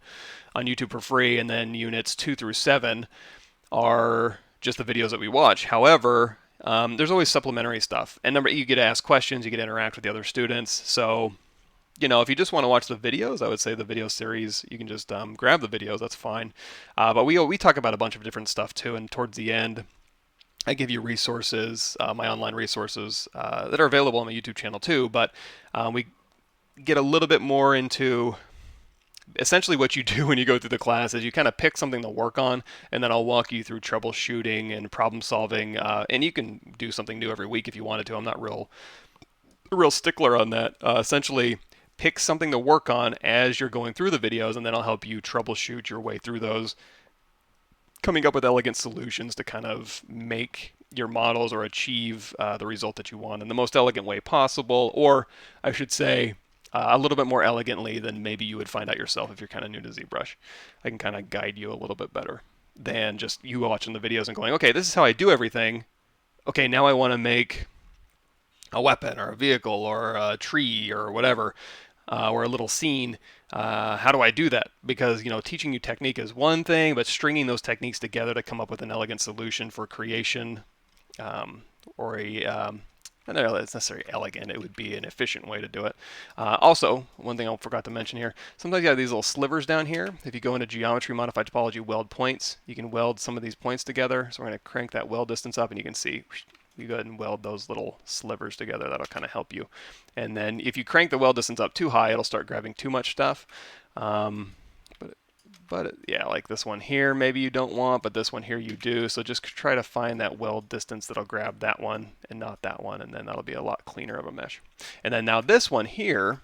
on YouTube for free, and then units 2 through 7 are just the videos that we watch. However, there's always supplementary stuff, and you get to ask questions, you get to interact with the other students. So if you just want to watch the videos, I would say the video series, you can just grab the videos, that's fine. But we talk about a bunch of different stuff too, and towards the end, I give you resources, my online resources that are available on my YouTube channel too, but we get a little bit more into essentially what you do when you go through the class is you kind of pick something to work on, and then I'll walk you through troubleshooting and problem solving, and you can do something new every week if you wanted to. I'm not a real stickler on that. Essentially, pick something to work on as you're going through the videos, and then I'll help you troubleshoot your way through those, coming up with elegant solutions to kind of make your models or achieve the result that you want in the most elegant way possible, or I should say a little bit more elegantly than maybe you would find out yourself if you're kind of new to ZBrush. I can kind of guide you a little bit better than just you watching the videos and going, okay, this is how I do everything. Okay, now I want to make a weapon or a vehicle or a tree or whatever, or a little scene. How do I do that? Because teaching you technique is one thing, but stringing those techniques together to come up with an elegant solution for creation, or I don't know if it's necessarily elegant, it would be an efficient way to do it. Also, one thing I forgot to mention here, sometimes you have these little slivers down here. If you go into Geometry, Modify Topology, Weld Points, you can weld some of these points together. So we're going to crank that weld distance up, and you can see you go ahead and weld those little slivers together. That'll kind of help you. And then if you crank the weld distance up too high, it'll start grabbing too much stuff. But yeah, like this one here, maybe you don't want, but this one here you do. So just try to find that weld distance that'll grab that one and not that one, and then that'll be a lot cleaner of a mesh. And then now this one here,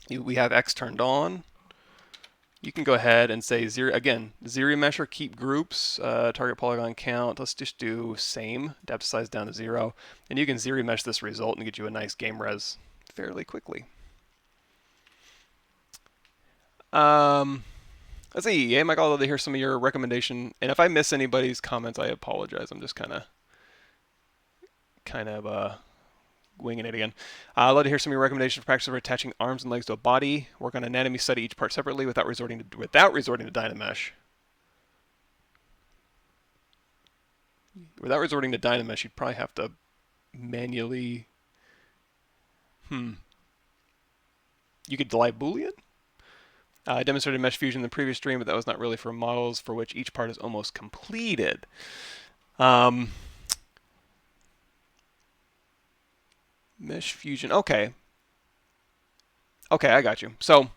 we have X turned on. You can go ahead and say zero again, ZBrush, keep groups, target polygon count. Let's just do same, depth size down to 0, and you can ZBrush this result and get you a nice game res fairly quickly. Let's see. Yeah, Michael, I'd love to hear some of your recommendation, and if I miss anybody's comments, I apologize. I'm just kind of winging it again. I'd love to hear some of your recommendations for practice for attaching arms and legs to a body. Work on anatomy, study each part separately without resorting to Dynamesh. Without resorting to Dynamesh, you'd probably have to manually. You could delete Boolean. I demonstrated mesh fusion in the previous stream, but that was not really for models for which each part is almost completed. Mesh fusion. Okay, I got you. So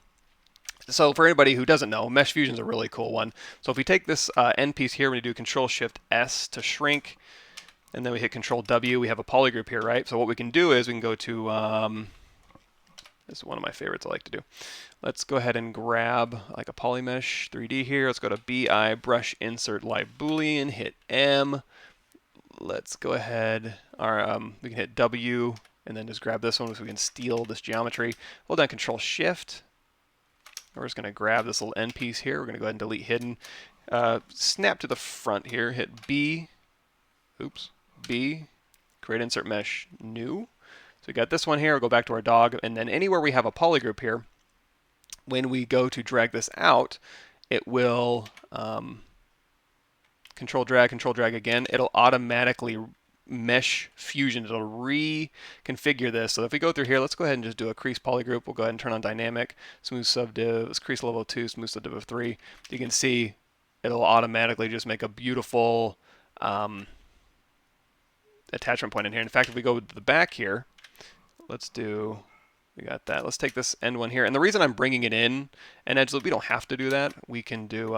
for anybody who doesn't know, mesh fusion is a really cool one. So if we take this end piece here, we're going to do Control-Shift-S to shrink, and then we hit Control-W. We have a polygroup here, right? So what we can do is we can go to, this is one of my favorites I like to do. Let's go ahead and grab like a polymesh 3D here. Let's go to BI, brush, insert, live Boolean, hit M. Let's go ahead, we can hit W, and then just grab this one so we can steal this geometry. Hold down Control-Shift. We're just going to grab this little end piece here. We're going to go ahead and delete hidden. Snap to the front here, hit B, B, create insert mesh, new. So we got this one here, we'll go back to our dog, and then anywhere we have a polygroup here, when we go to drag this out, it will control drag again. It'll automatically mesh fusion. It'll reconfigure this. So if we go through here, let's go ahead and just do a crease polygroup. We'll go ahead and turn on dynamic, smooth subdiv, let's crease level 2, smooth subdiv of 3. You can see it'll automatically just make a beautiful attachment point in here. In fact, if we go to the back here, we got that. Let's take this end one here. And the reason I'm bringing it in an edge loop, we don't have to do that. We can do,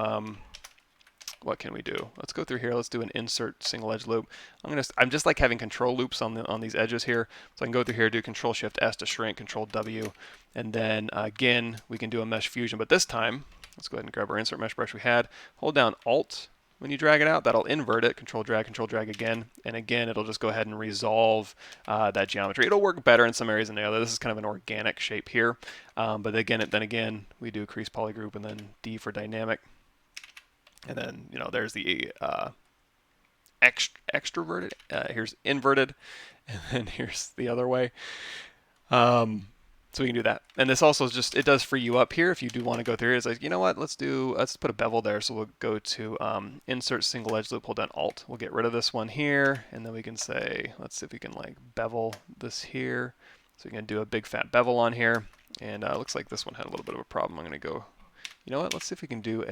what can we do? Let's go through here. Let's do an insert single edge loop. I'm just like having control loops on these edges here. So I can go through here, do Control Shift S to shrink, Control W, and then again we can do a mesh fusion. But this time, let's go ahead and grab our insert mesh brush we had. Hold down Alt when you drag it out. That'll invert it. Control drag again, and again it'll just go ahead and resolve that geometry. It'll work better in some areas than the other. This is kind of an organic shape here, but again we do crease polygroup and then D for dynamic. And then, there's the extroverted. Here's inverted, and then here's the other way. So we can do that. And this also it does free you up here if you do want to go through here. It's like, you know what, let's put a bevel there. So we'll go to insert single edge loop, hold down Alt. We'll get rid of this one here, and then we can say, let's see if we can like bevel this here. So we can do a big fat bevel on here. And it looks like this one had a little bit of a problem. I'm going to go, you know what, let's see if we can do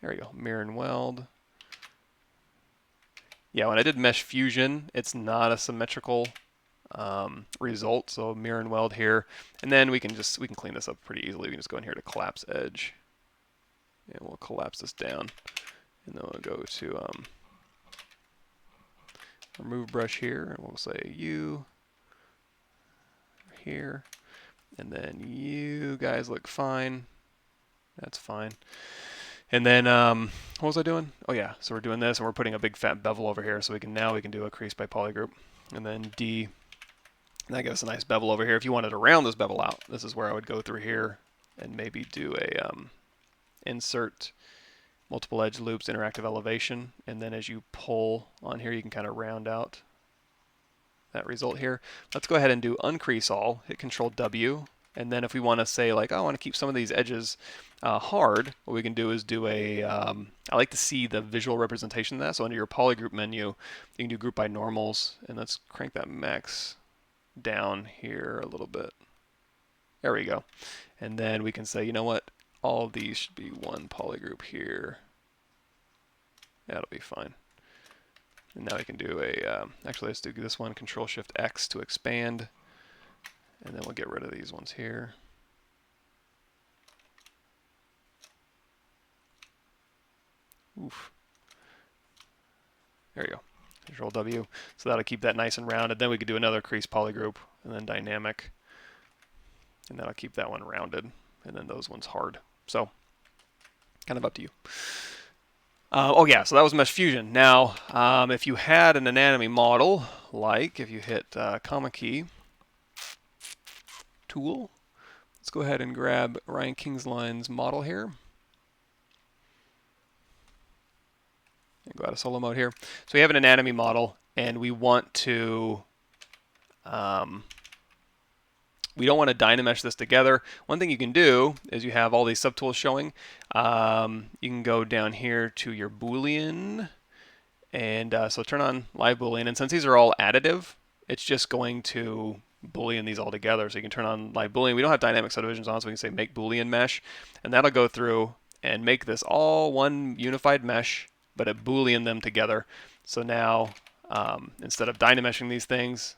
there we go, mirror and weld. Yeah, when I did mesh fusion, it's not a symmetrical result, so mirror and weld here. And then we can clean this up pretty easily. We can just go in here to collapse edge, and we'll collapse this down. And then we'll go to remove brush here, and we'll say you here, and then you guys look fine. That's fine. And then, what was I doing? Oh yeah, so we're doing this, and we're putting a big fat bevel over here, so we can do a crease by polygroup, and then D, and that gives us a nice bevel over here. If you wanted to round this bevel out, this is where I would go through here and maybe do a insert multiple edge loops interactive elevation, and then as you pull on here, you can kind of round out that result here. Let's go ahead and do uncrease all, hit Control W. And then if we want to say like, oh, I want to keep some of these edges hard, what we can do is do I like to see the visual representation of that. So under your polygroup menu, you can do group by normals, and let's crank that max down here a little bit. There we go. And then we can say, you know what, all of these should be one polygroup here. That'll be fine. And now we can do actually let's do this one, Control Shift X to expand. And then we'll get rid of these ones here. Oof. There you go. Control W. So that'll keep that nice and rounded. Then we could do another crease polygroup, and then dynamic. And that'll keep that one rounded, and then those ones hard. So, kind of up to you. Oh yeah, so that was mesh fusion. Now, if you had an anatomy model, like if you hit comma key, tool. Let's go ahead and grab Ryan Kingsline's model here. And go out of solo mode here. So we have an anatomy model, and we want to, we don't want to dynamesh this together. One thing you can do is you have all these subtools showing. You can go down here to your Boolean, and so turn on live Boolean, and since these are all additive, it's just going to Boolean these all together. So you can turn on live Boolean. We don't have dynamic subdivisions on, so we can say make Boolean mesh, and that'll go through and make this all one unified mesh, but it Boolean them together. So now instead of dynameshing these things,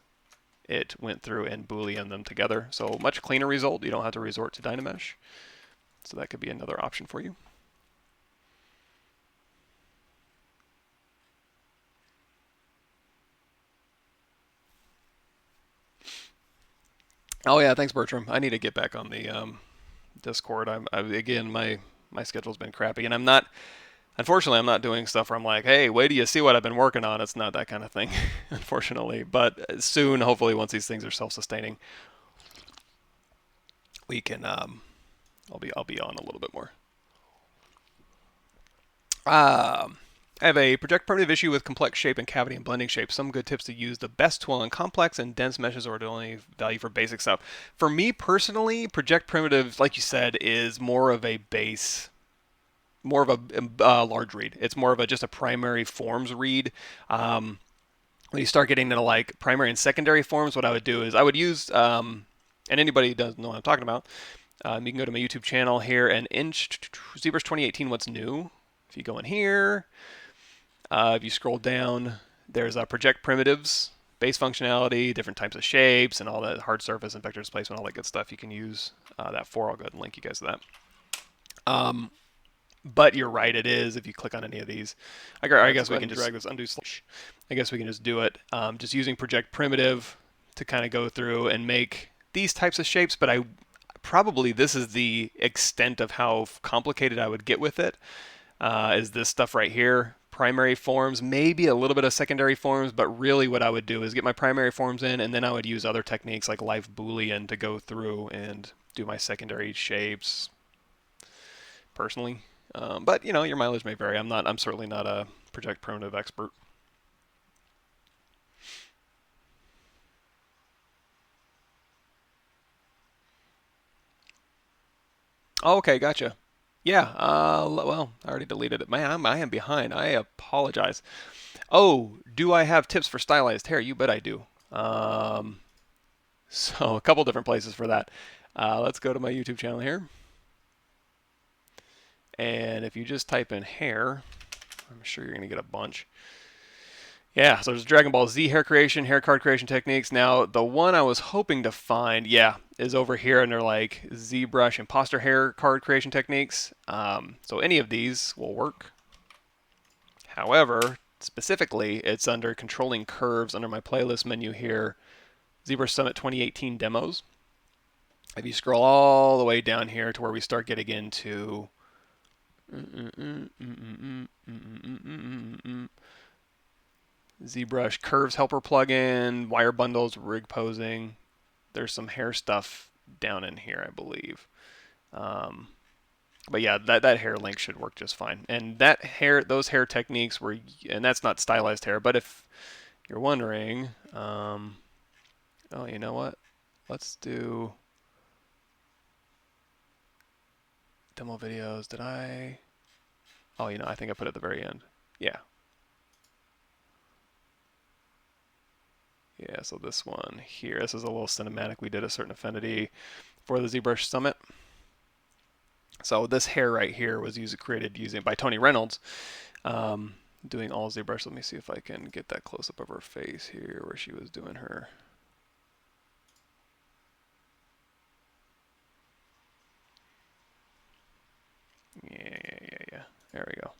it went through and Boolean them together. So much cleaner result. You don't have to resort to dynamesh. So that could be another option for you. Oh yeah, thanks Bertram. I need to get back on the Discord. Again, my schedule's been crappy, and unfortunately, I'm not doing stuff where I'm like, hey, wait till you see what I've been working on. It's not that kind of thing, unfortunately. But soon, hopefully, once these things are self-sustaining, we can. I'll be on a little bit more. I have a project primitive issue with complex shape and cavity and blending shape. Some good tips to use the best tool on complex and dense meshes, or the only value for basic stuff. For me personally, project primitive, like you said, is more of a base, more of a large read. It's more of just a primary forms read. when you start getting into like primary and secondary forms, what I would do is I would use, and anybody who doesn't know what I'm talking about, you can go to my YouTube channel here and in ZBrush 2018, what's new? If you go in here, if you scroll down, there's project primitives, base functionality, different types of shapes, and all that hard surface and vector displacement, all that good stuff. You can use that for. I'll go ahead and link you guys to that. But you're right, it is. If you click on any of these, I guess we can just drag this undo slash. I guess we can just do it just using project primitive to kind of go through and make these types of shapes. But probably this is the extent of how complicated I would get with it. Is this stuff right here? Primary forms, maybe a little bit of secondary forms, but really what I would do is get my primary forms in, and then I would use other techniques like live Boolean to go through and do my secondary shapes personally. But you know, your mileage may vary. I'm certainly not a project primitive expert. Oh, okay, gotcha. Yeah, well, I already deleted it. Man, I am behind. I apologize. Oh, do I have tips for stylized hair? You bet I do. So a couple different places for that. Let's go to my YouTube channel here. And if you just type in hair, I'm sure you're going to get a bunch. Yeah, so there's Dragon Ball Z hair creation, hair card creation techniques. Now, the one I was hoping to find, yeah, is over here under like ZBrush imposter hair card creation techniques. So any of these will work. However, specifically, it's under controlling curves under my playlist menu here, ZBrush Summit 2018 demos. If you scroll all the way down here to where we start getting into ZBrush Curves Helper plugin, wire bundles, rig posing. There's some hair stuff down in here, I believe. But yeah, that hair link should work just fine. And those hair techniques were, and that's not stylized hair, but if you're wondering, oh, you know what? Let's do demo videos. Did I? Oh, you know, I think I put it at the very end. Yeah. Yeah, so this one here, this is a little cinematic. We did a certain affinity for the ZBrush Summit. So this hair right here was created using by Tony Reynolds, doing all ZBrush. Let me see if I can get that close up of her face here where she was doing her. Yeah. There we go.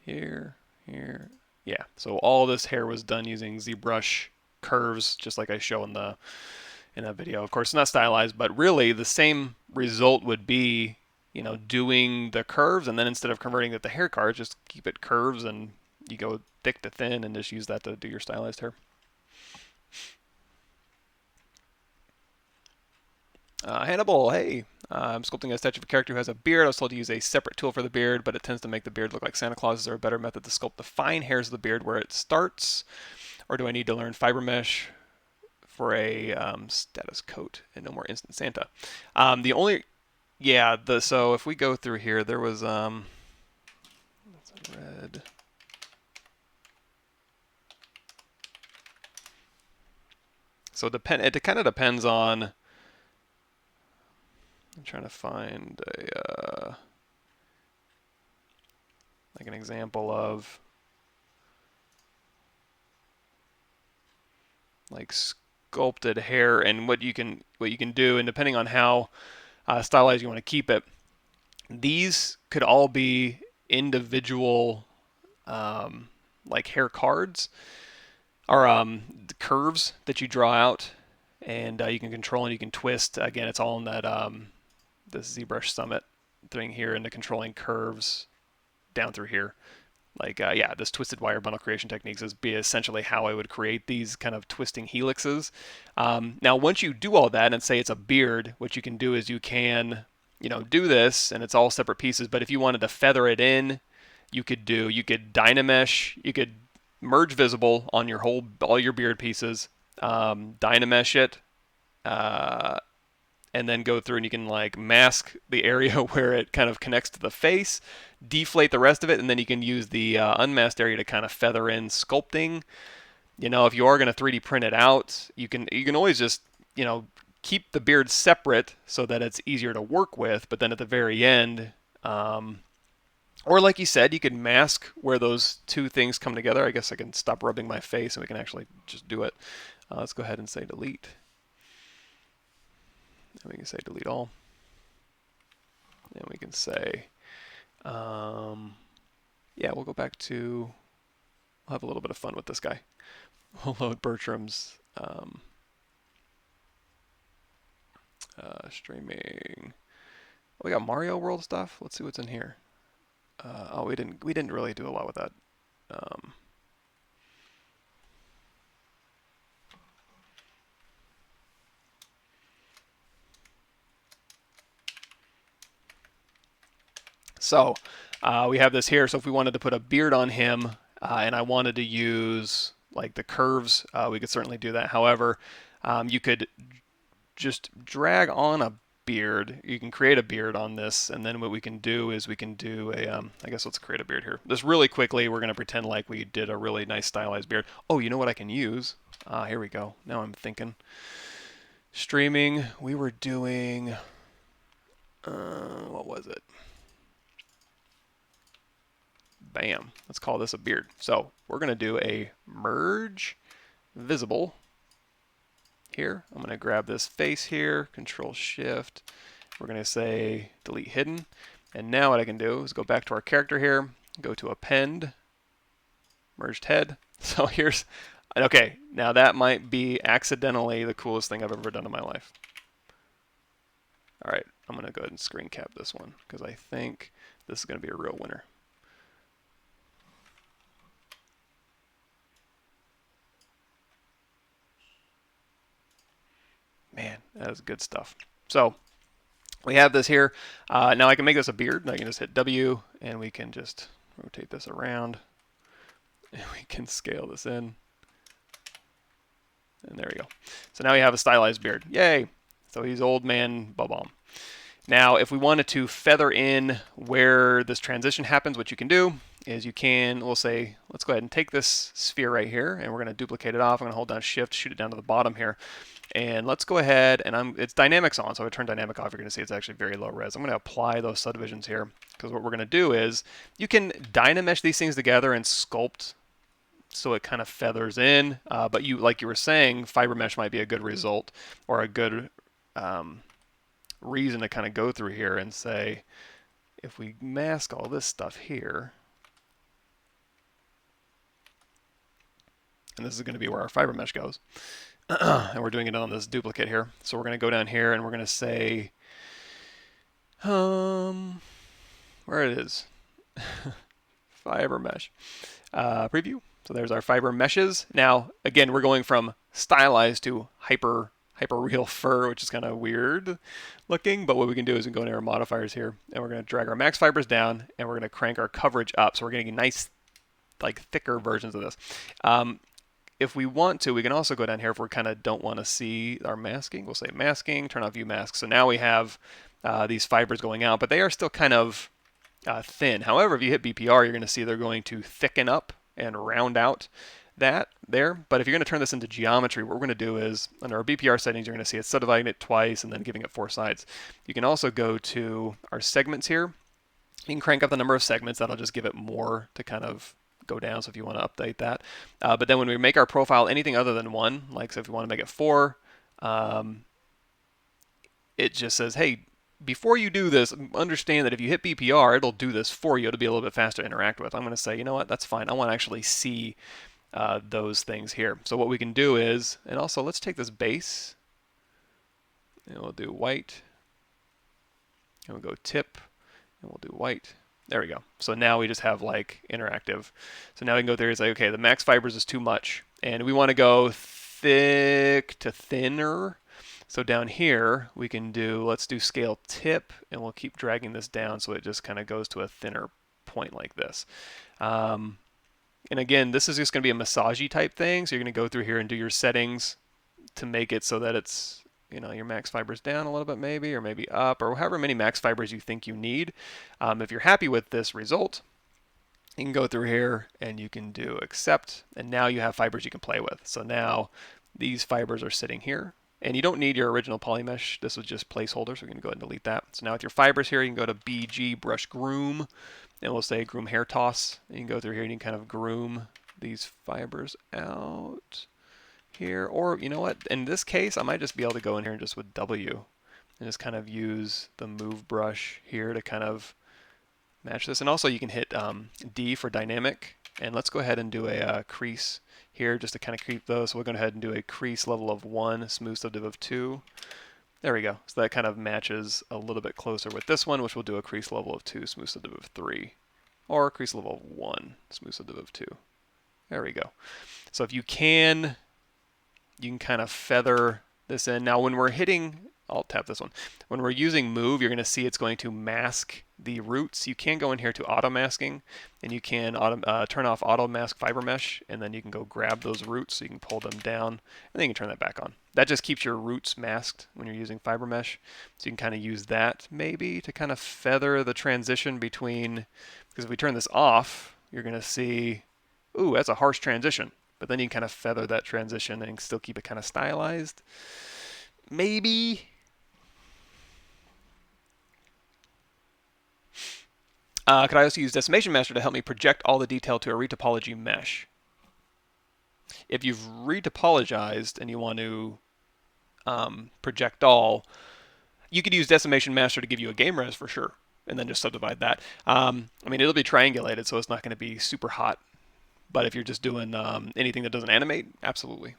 Here. Yeah, so all this hair was done using ZBrush curves, just like I show in that video. Of course, not stylized, but really the same result would be, you know, doing the curves, and then instead of converting it to hair cards, just keep it curves, and you go thick to thin, and just use that to do your stylized hair. Hannibal, hey. I'm sculpting a statue of a character who has a beard. I was told to use a separate tool for the beard, but it tends to make the beard look like Santa Claus. Is there a better method to sculpt the fine hairs of the beard where it starts? Or do I need to learn fibermesh for a status coat and no more instant Santa? So if we go through here, there was, that's red. So it kind of depends on, I'm trying to find like an example of like sculpted hair and what you can do, and depending on how stylized you want to keep it, these could all be individual like hair cards or curves that you draw out, and you can control and you can twist. Again, it's all in that this ZBrush Summit thing here, into controlling curves down through here. Like, yeah, this twisted wire bundle creation techniques is essentially how I would create these kind of twisting helixes. Now, once you do all that and say it's a beard, what you can do is you can, you know, do this, and it's all separate pieces. But if you wanted to feather it in, you could dynamesh, you could merge visible on all your beard pieces, dynamesh it, and then go through and you can like mask the area where it kind of connects to the face, deflate the rest of it, and then you can use the unmasked area to kind of feather in sculpting. You know, if you are going to 3D print it out, you can always just, you know, keep the beard separate so that it's easier to work with, but then at the very end, or like you said, you could mask where those two things come together. I guess I can stop rubbing my face and we can actually just do it. Let's go ahead and say delete. And we can say delete all. And we can say, yeah, we'll go back to, we'll have a little bit of fun with this guy. We'll load Bertram's streaming. We got Mario World stuff. Let's see what's in here. Oh, we didn't really do a lot with that. So we have this here. So if we wanted to put a beard on him, and I wanted to use like the curves, we could certainly do that. However, you could just drag on a beard. You can create a beard on this, and then what we can do is we can do a, I guess let's create a beard here. Just really quickly, we're going to pretend like we did a really nice stylized beard. Oh, you know what I can use? Here we go. Now I'm thinking. Streaming, we were doing, what was it? Bam. Let's call this a beard. So we're going to do a merge visible here. I'm going to grab this face here, Control Shift. We're going to say delete hidden. And now what I can do is go back to our character here, go to append, merged head. So here's, okay, now that might be accidentally the coolest thing I've ever done in my life. All right, I'm going to go ahead and screen cap this one because I think this is going to be a real winner. Man, that is good stuff. So we have this here. Now I can make this a beard. I can just hit W and we can just rotate this around. And we can scale this in. And there we go. So now we have a stylized beard. Yay! So he's old man Bob-omb. Now if we wanted to feather in where this transition happens, what you can do is you can, we'll say, let's go ahead and take this sphere right here and we're going to duplicate it off. I'm going to hold down Shift, shoot it down to the bottom here. And let's go ahead, and it's dynamics on, so if I turn dynamic off, you're going to see it's actually very low res. I'm going to apply those subdivisions here, because what we're going to do is, you can dynamesh these things together and sculpt so it kind of feathers in, but you, like you were saying, fibermesh might be a good result, or a good reason to kind of go through here and say, if we mask all this stuff here, and this is going to be where our fibermesh goes, and we're doing it on this duplicate here. So we're going to go down here and we're going to say, where it is, fiber mesh, preview. So there's our fiber meshes. Now, again, we're going from stylized to hyper real fur, which is kind of weird looking. But what we can do is we can go into our modifiers here and we're going to drag our max fibers down and we're going to crank our coverage up. So we're getting nice, like thicker versions of this. If we want to, we can also go down here if we kind of don't want to see our masking. We'll say masking, turn off view mask. So now we have these fibers going out, but they are still kind of thin. However, if you hit BPR, you're going to see they're going to thicken up and round out that there. But if you're going to turn this into geometry, what we're going to do is, under our BPR settings, you're going to see it's subdividing it twice and then giving it 4 sides. You can also go to our segments here. You can crank up the number of segments. That'll just give it more to kind of go down, so if you want to update that. But then when we make our profile anything other than 1, like so if you want to make it 4, it just says, hey, before you do this, understand that if you hit BPR, it'll do this for you. It'll be a little bit faster to interact with. I'm going to say, you know what, that's fine. I want to actually see those things here. So what we can do is, and also let's take this base, and we'll do white, and we'll go tip, and we'll do white. There we go. So now we just have like interactive. So now we can go there and say, okay, the max fibers is too much. And we want to go thick to thinner. So down here, we can do, let's do scale tip, and we'll keep dragging this down so it just kind of goes to a thinner point like this. And again, this is just going to be a massagey type thing. So you're going to go through here and do your settings to make it so that it's, your max fibers down a little bit maybe, or maybe up, or however many max fibers you think you need. If you're happy with this result, you can go through here and you can do accept, and now you have fibers you can play with. So now these fibers are sitting here, and you don't need your original polymesh. This was just placeholder, so we're going to go ahead and delete that. So now with your fibers here, you can go to BG brush groom, and we'll say groom hair toss. And you can go through here and you can kind of groom these fibers out here, or you know what, in this case I might just be able to go in here and just with W and just kind of use the move brush here to kind of match this. And also you can hit D for dynamic, and let's go ahead and do a crease here just to kind of creep those. So we're going to go ahead and do a crease level of 1, smooth subdiv of 2. There we go. So that kind of matches a little bit closer with this one, which will do a crease level of 2, smooth subdiv of 3, or crease level of 1, smooth subdiv of 2. There we go. So if you can kind of feather this in. Now when we're hitting, I'll tap this one. When we're using move, you're going to see it's going to mask the roots. You can go in here to auto masking, and you can turn off auto mask fiber mesh, and then you can go grab those roots so you can pull them down, and then you can turn that back on. That just keeps your roots masked when you're using fiber mesh. So you can kind of use that maybe to kind of feather the transition between, because if we turn this off, you're going to see, ooh, that's a harsh transition. But then you can kind of feather that transition and still keep it kind of stylized. Maybe. Could I also use Decimation Master to help me project all the detail to a retopology mesh? If you've retopologized and you want to project all, you could use Decimation Master to give you a game res for sure, and then just subdivide that. I mean, it'll be triangulated, so it's not going to be super hot. But if you're just doing anything that doesn't animate, absolutely.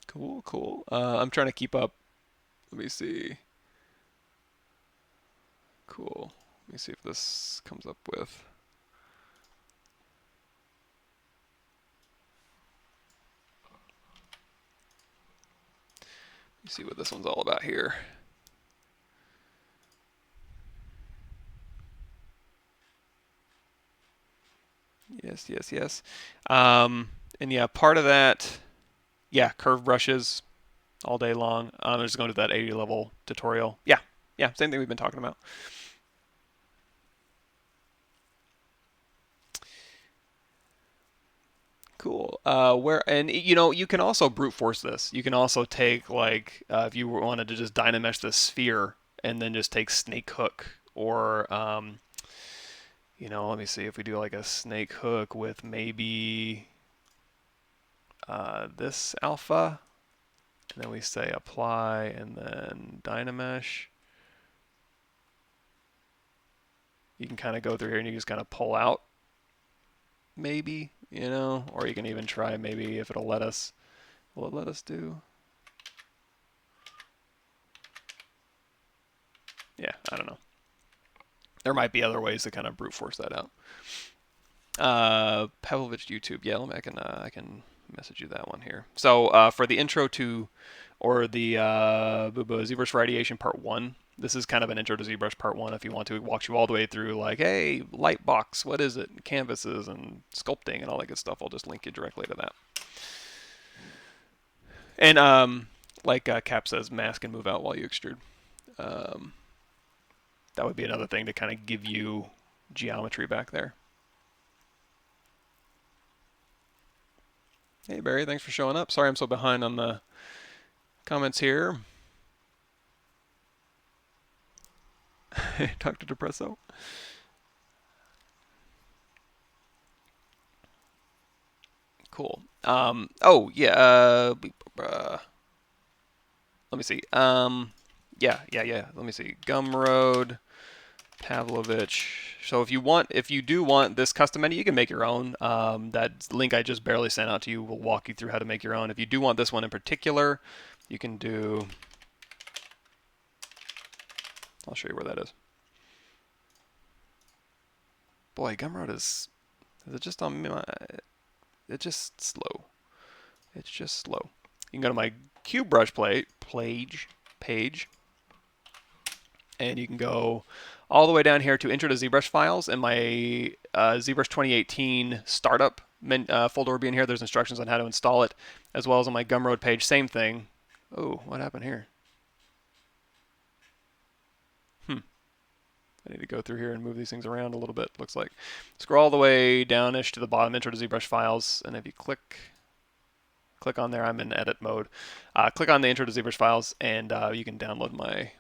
Cool, cool. I'm trying to keep up. Let me see. Cool. Let me see if this comes up with. Let me see what this one's all about here. Yes, yes, yes. And yeah, part of that, yeah, curve brushes all day long. I'm just going to that 80 level tutorial. Yeah, yeah, same thing we've been talking about. Cool. And you can also brute force this. You can also take like if you wanted to just dynamesh this sphere and then just take snake hook, or let me see if we do like a snake hook with maybe this alpha, and then we say apply and then dynamesh. You can kind of go through here and you just kind of pull out, maybe, or you can even try maybe if it'll let us. Will it let us do? Yeah, I don't know. There might be other ways to kind of brute force that out. Pavlovich YouTube. Yeah, I can message you that one here. So for the intro to, or the ZBrush Radiation Part 1, this is kind of an intro to ZBrush Part 1 if you want to. It walks you all the way through like, hey, light box, what is it? Canvases and sculpting and all that good stuff. I'll just link you directly to that. And like Cap says, mask and move out while you extrude. That would be another thing to kind of give you geometry back there. Hey Barry, thanks for showing up. Sorry I'm so behind on the comments here. Dr. Depresso. Cool. Oh yeah. Let me see. Yeah. Let me see. Gumroad, Pavlovich. So if you do want this custom menu, you can make your own. That link I just barely sent out to you will walk you through how to make your own. If you do want this one in particular, you can do. I'll show you where that is. Boy, Gumroad is it just on my? It's just slow. It's just slow. You can go to my ZBrush page, and you can go all the way down here to Intro to ZBrush files, and my ZBrush 2018 startup folder will be in here. There's instructions on how to install it, as well as on my Gumroad page. Same thing. Oh, what happened here? I need to go through here and move these things around a little bit, looks like. Scroll all the way downish to the bottom, Intro to ZBrush files, and if you click on there, I'm in edit mode. Click on the Intro to ZBrush files, and you can download my...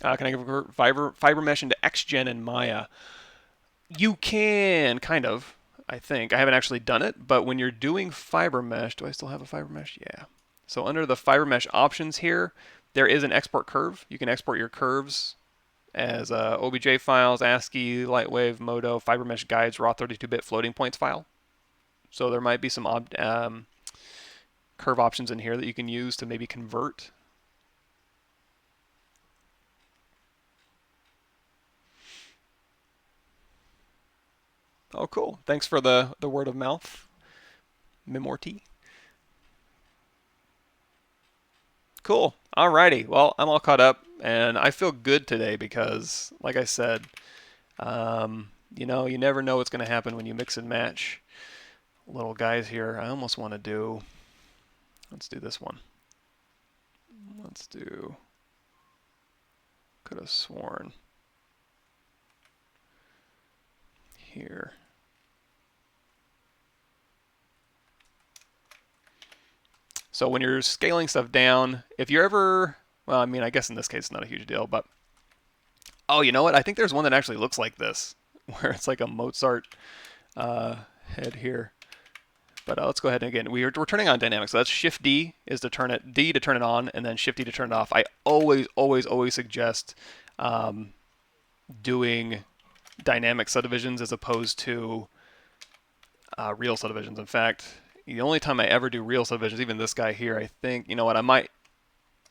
can I convert fibermesh into XGen in Maya? You can, kind of, I think. I haven't actually done it, but when you're doing fibermesh, do I still have a fibermesh? Yeah. So under the fibermesh options here, there is an export curve. You can export your curves as OBJ files, ASCII, Lightwave, Modo, fibermesh guides, raw 32-bit floating points file. So there might be some curve options in here that you can use to maybe convert. Oh, cool. Thanks for the word of mouth. Memorti. Cool. Alrighty. Well, I'm all caught up, and I feel good today because, like I said, you know, you never know what's going to happen when you mix and match little guys here. I almost want to do, let's do this one. Let's do, could have sworn here. So when you're scaling stuff down, if you're ever, well, I mean, I guess in this case it's not a huge deal, but, oh, you know what? I think there's one that actually looks like this, where it's like a Mozart head here. But let's go ahead and again, we're turning on dynamic. So that's Shift D is to turn it, D to turn it on, and then Shift D to turn it off. I always suggest doing dynamic subdivisions as opposed to real subdivisions. In fact, the only time I ever do real subdivisions, even this guy here, I think, you know what, I might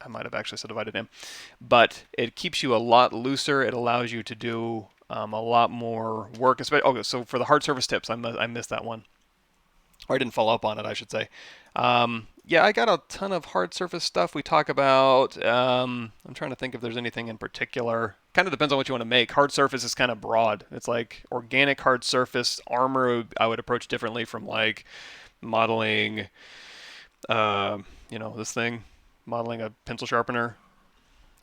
have actually subdivided him, but it keeps you a lot looser. It allows you to do a lot more work. Okay, so for the hard surface tips, I missed that one. Or I didn't follow up on it, I should say. Yeah, I got a ton of hard surface stuff we talk about. I'm trying to think if there's anything in particular. Kind of depends on what you want to make. Hard surface is kind of broad. It's like organic hard surface. Armor I would approach differently from like modeling, you know, this thing, modeling a pencil sharpener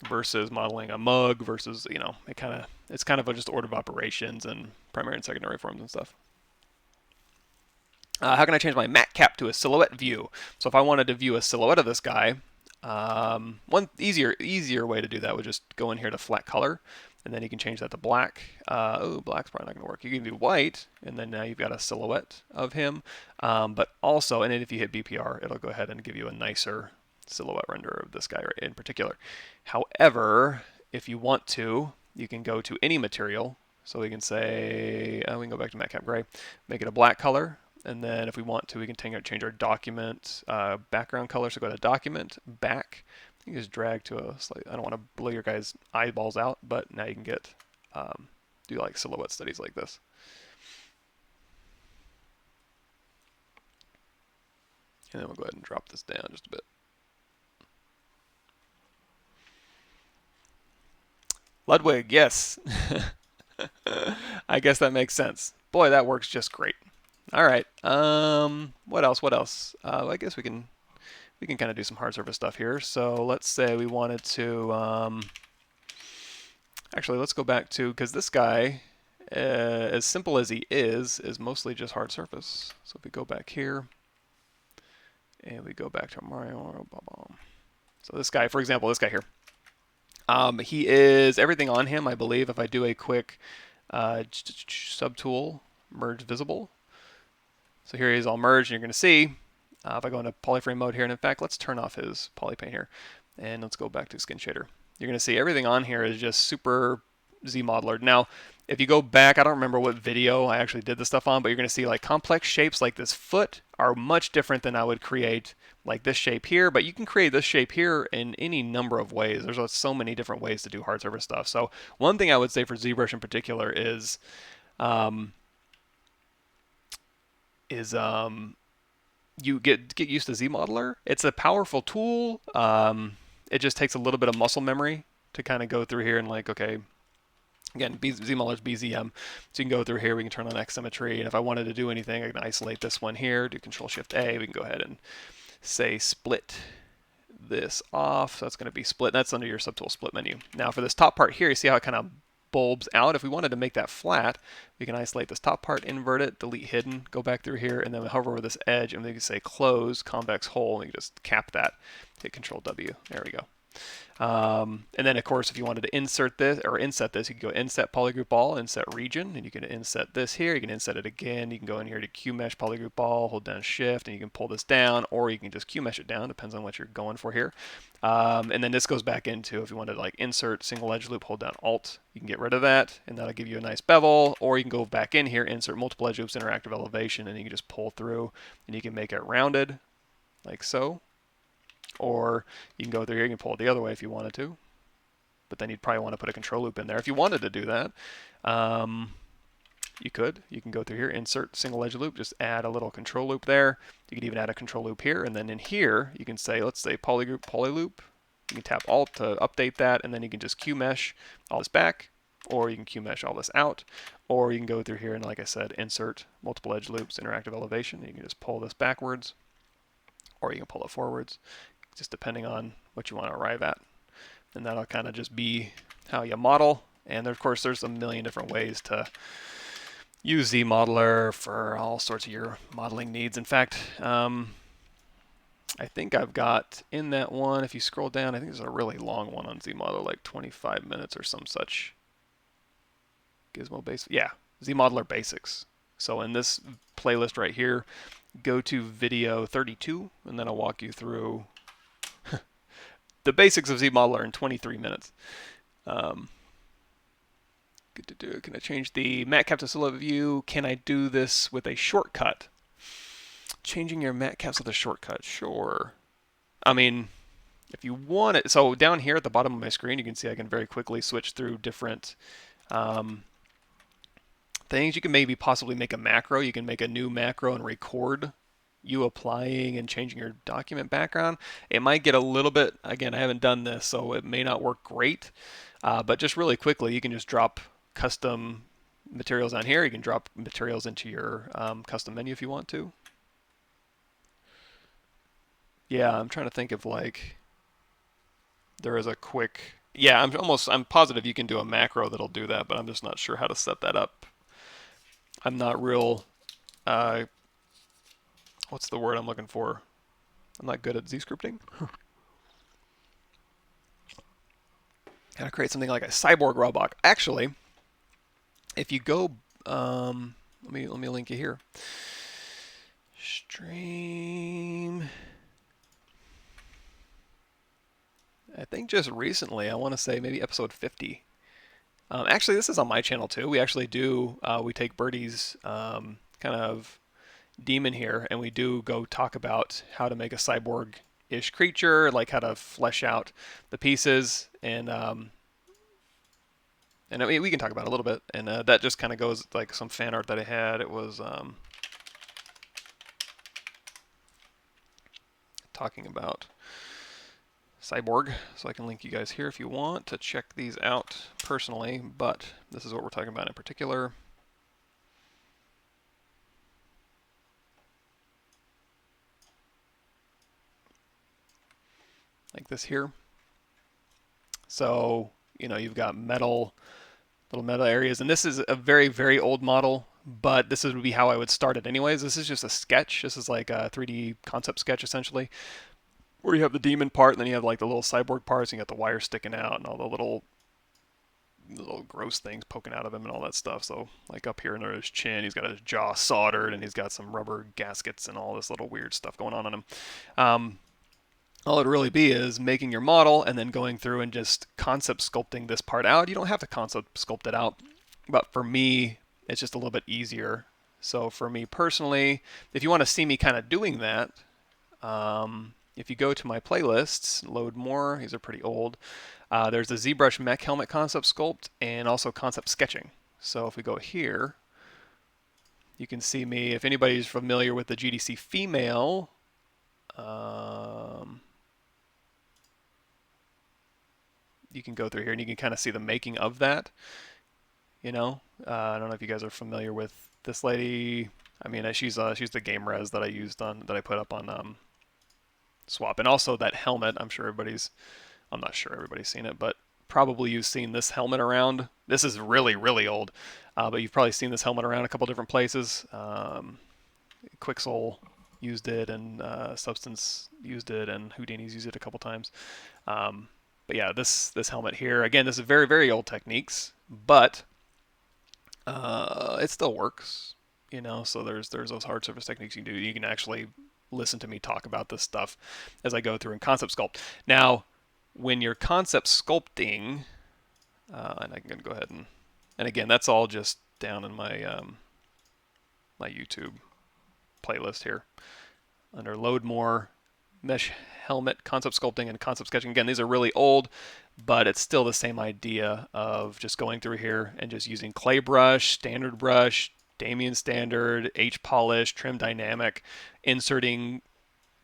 versus modeling a mug versus, you know, it's kind of just order of operations and primary and secondary forms and stuff. How can I change my matte cap to a silhouette view? So if I wanted to view a silhouette of this guy, one easier way to do that would just go in here to flat color, and then you can change that to black. Oh, black's probably not going to work. You can do white, and then now you've got a silhouette of him. But also, and then if you hit BPR, it'll go ahead and give you a nicer silhouette render of this guy in particular. However, if you want to, you can go to any material. So we can say, we can go back to matte cap gray, make it a black color. And then if we want to, we can change our document background color. So go to document, back. You can just drag to a slight, I don't want to blow your guys' eyeballs out, but now you can get, do like silhouette studies like this. And then we'll go ahead and drop this down just a bit. Ludwig, yes. I guess that makes sense. Boy, that works just great. All right. What else? I guess we can kind of do some hard surface stuff here. So let's say we wanted to. Actually, let's go back to, because this guy, as simple as he is mostly just hard surface. So if we go back here, and we go back to Mario. So this guy, for example, this guy here. He is everything on him, I believe. If I do a quick subtool merge visible. So here he is all merged, and you're going to see, if I go into polyframe mode here, and in fact, let's turn off his polypaint here, and let's go back to skin shader. You're going to see everything on here is just super Z-modeler. Now, if you go back, I don't remember what video I actually did this stuff on, but you're going to see like complex shapes like this foot are much different than I would create like this shape here, but you can create this shape here in any number of ways. There's so many different ways to do hard surface stuff. So one thing I would say for ZBrush in particular is you get used to ZModeler. It's a powerful tool. It just takes a little bit of muscle memory to kind of go through here and like, okay, again, ZModeler's BZM, so you can go through here, we can turn on X symmetry, and if I wanted to do anything, I can isolate this one here, do Control-Shift-A, we can go ahead and say split this off, so that's going to be split. That's under your subtool split menu. Now for this top part here, you see how it kind of bulbs out? If we wanted to make that flat, we can isolate this top part, invert it, delete hidden, go back through here, and then hover over this edge, and we can say close convex hole, and you can just cap that, hit Control W. There we go. And then of course, if you wanted to insert this or inset this, you can go inset polygroup all, inset region, and you can inset this here. You can inset it again. You can go in here to QMesh polygroup all, hold down shift, and you can pull this down, or you can just QMesh it down, depends on what you're going for here. And then this goes back into, if you wanted to like insert single edge loop, hold down alt, you can get rid of that, and that'll give you a nice bevel, or you can go back in here, insert multiple edge loops, interactive elevation, and you can just pull through, and you can make it rounded, like so. Or you can go through here, you can pull it the other way if you wanted to, but then you'd probably want to put a control loop in there. If you wanted to do that, you could. You can go through here, insert single edge loop, just add a little control loop there. You could even add a control loop here, and then in here, you can say, let's say polygroup, polyloop. You can tap Alt to update that, and then you can just QMesh all this back, or you can QMesh all this out, or you can go through here and, like I said, insert multiple edge loops, interactive elevation. You can just pull this backwards, or you can pull it forwards, just depending on what you want to arrive at. And that'll kind of just be how you model. And of course, there's a million different ways to use ZModeler for all sorts of your modeling needs. In fact, I think I've got in that one, if you scroll down, I think there's a really long one on ZModeler, like 25 minutes or some such. Gizmo basic, yeah, ZModeler basics. So in this playlist right here, go to video 32, and then I'll walk you through the basics of ZModeler in 23 minutes. Good to do. Can I change the matte cap to silhouette view? Can I do this with a shortcut? Changing your matte caps with a shortcut, sure. I mean, if you want it, so down here at the bottom of my screen, you can see I can very quickly switch through different things. You can maybe possibly make a macro. You can make a new macro and record you applying and changing your document background. It might get a little bit, again, I haven't done this, so it may not work great, but just really quickly, you can just drop custom materials on here. You can drop materials into your custom menu if you want to. Yeah, I'm trying to think of like, there is a quick, yeah, I'm positive you can do a macro that'll do that, but I'm just not sure how to set that up. I'm not real, what's the word I'm looking for? I'm not good at Z-scripting. Gotta create something like a cyborg robot. Actually, if you go, let me link you here. Stream. I think just recently, I want to say maybe episode 50. Actually, this is on my channel too. We actually do, we take Birdie's kind of demon here, and we do go talk about how to make a cyborg-ish creature, like how to flesh out the pieces, and I mean, we can talk about it a little bit, and that just kind of goes like some fan art that I had. It was talking about Cyborg, so I can link you guys here if you want to check these out personally, but this is what we're talking about in particular. Like this here. So, you know, you've got metal, little metal areas, and this is a very, very old model, but this would be how I would start it anyways. This is just a sketch. This is like a 3D concept sketch, essentially, where you have the demon part, and then you have like the little cyborg parts, and you got the wire sticking out, and all the little gross things poking out of him and all that stuff. So like up here under his chin, he's got his jaw soldered, and he's got some rubber gaskets and all this little weird stuff going on him. All it really be is making your model and then going through and just concept sculpting this part out. You don't have to concept sculpt it out, but for me, it's just a little bit easier. So for me personally, if you want to see me kind of doing that, if you go to my playlists, load more, these are pretty old, there's a ZBrush mech helmet concept sculpt and also concept sketching. So if we go here, you can see me, if anybody's familiar with the GDC female, you can go through here and you can kind of see the making of that. I don't know if you guys are familiar with this lady. I mean, she's the game res that I put up on Swap, and also that helmet. I'm not sure everybody's seen it, but probably you've seen this helmet around. This is really, really old, but you've probably seen this helmet around a couple different places. Quixel used it, and Substance used it, and Houdini's used it a couple times. But yeah, this helmet here, again, this is very, very old techniques, but it still works, so there's those hard surface techniques you can do. You can actually listen to me talk about this stuff as I go through and concept sculpt. Now, when you're concept sculpting, and I can go ahead and again, that's all just down in my my YouTube playlist here under Load More, Mesh Helmet, Concept Sculpting, and Concept Sketching. Again, these are really old, but it's still the same idea of just going through here and just using clay brush, standard brush, Damien standard, H polish, trim dynamic, inserting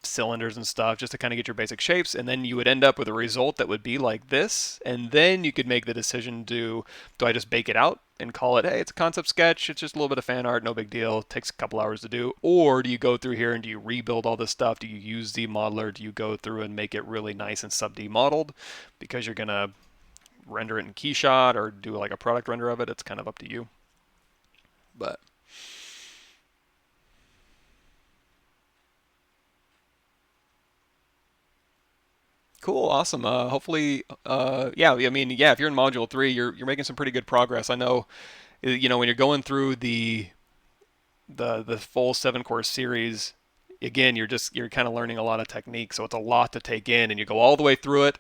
cylinders and stuff just to kind of get your basic shapes, and then you would end up with a result that would be like this, and then you could make the decision, do I just bake it out and call it, hey, it's a concept sketch, it's just a little bit of fan art, no big deal, it takes a couple hours to do, or do you go through here and do you rebuild all this stuff? Do you use ZModeler? Do you go through and make it really nice and sub-D modeled because you're gonna render it in Keyshot or do like a product render of it? It's kind of up to you. But cool, awesome. Hopefully, yeah. I mean, yeah. If you're in Module 3, you're making some pretty good progress. I know, when you're going through the full 7-course series, again, you're kind of learning a lot of techniques, so it's a lot to take in, and you go all the way through it,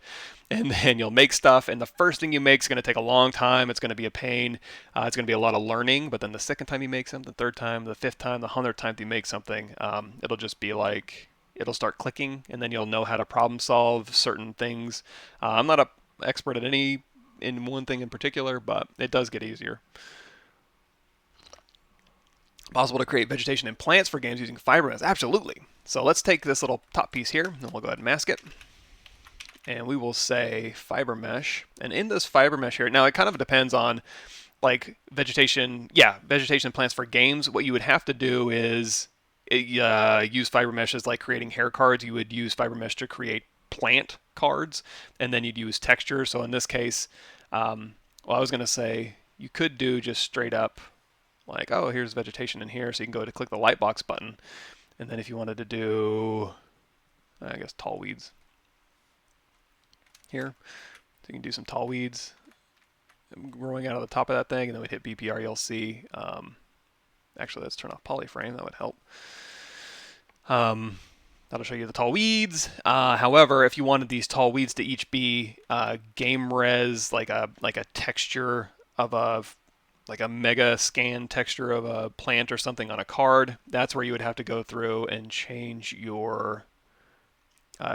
and then you'll make stuff, and the first thing you make is going to take a long time. It's going to be a pain. It's going to be a lot of learning, but then the second time you make something, the third time, the fifth time, the 100th time you make something, it'll just be like, it'll start clicking, and then you'll know how to problem solve certain things. I'm not an expert at in one thing in particular, but it does get easier. Possible to create vegetation and plants for games using fibermesh? Absolutely. So let's take this little top piece here, and we'll go ahead and mask it. And we will say fibermesh. And in this fibermesh here, now it kind of depends on like vegetation. Yeah, vegetation plants for games. What you would have to do is use fibermesh as like creating hair cards. You would use fibermesh to create plant cards, and then you'd use texture. So in this case, well, I was going to say you could do just straight up like, oh, here's vegetation in here, so you can go to click the lightbox button, and then if you wanted to do, I guess, tall weeds here, so you can do some tall weeds growing out of the top of that thing, and then we'd hit BPR, you'll see, actually, let's turn off polyframe, that would help. That'll show you the tall weeds. However, if you wanted these tall weeds to each be game res, like a texture of like a mega scan texture of a plant or something on a card, that's where you would have to go through and change your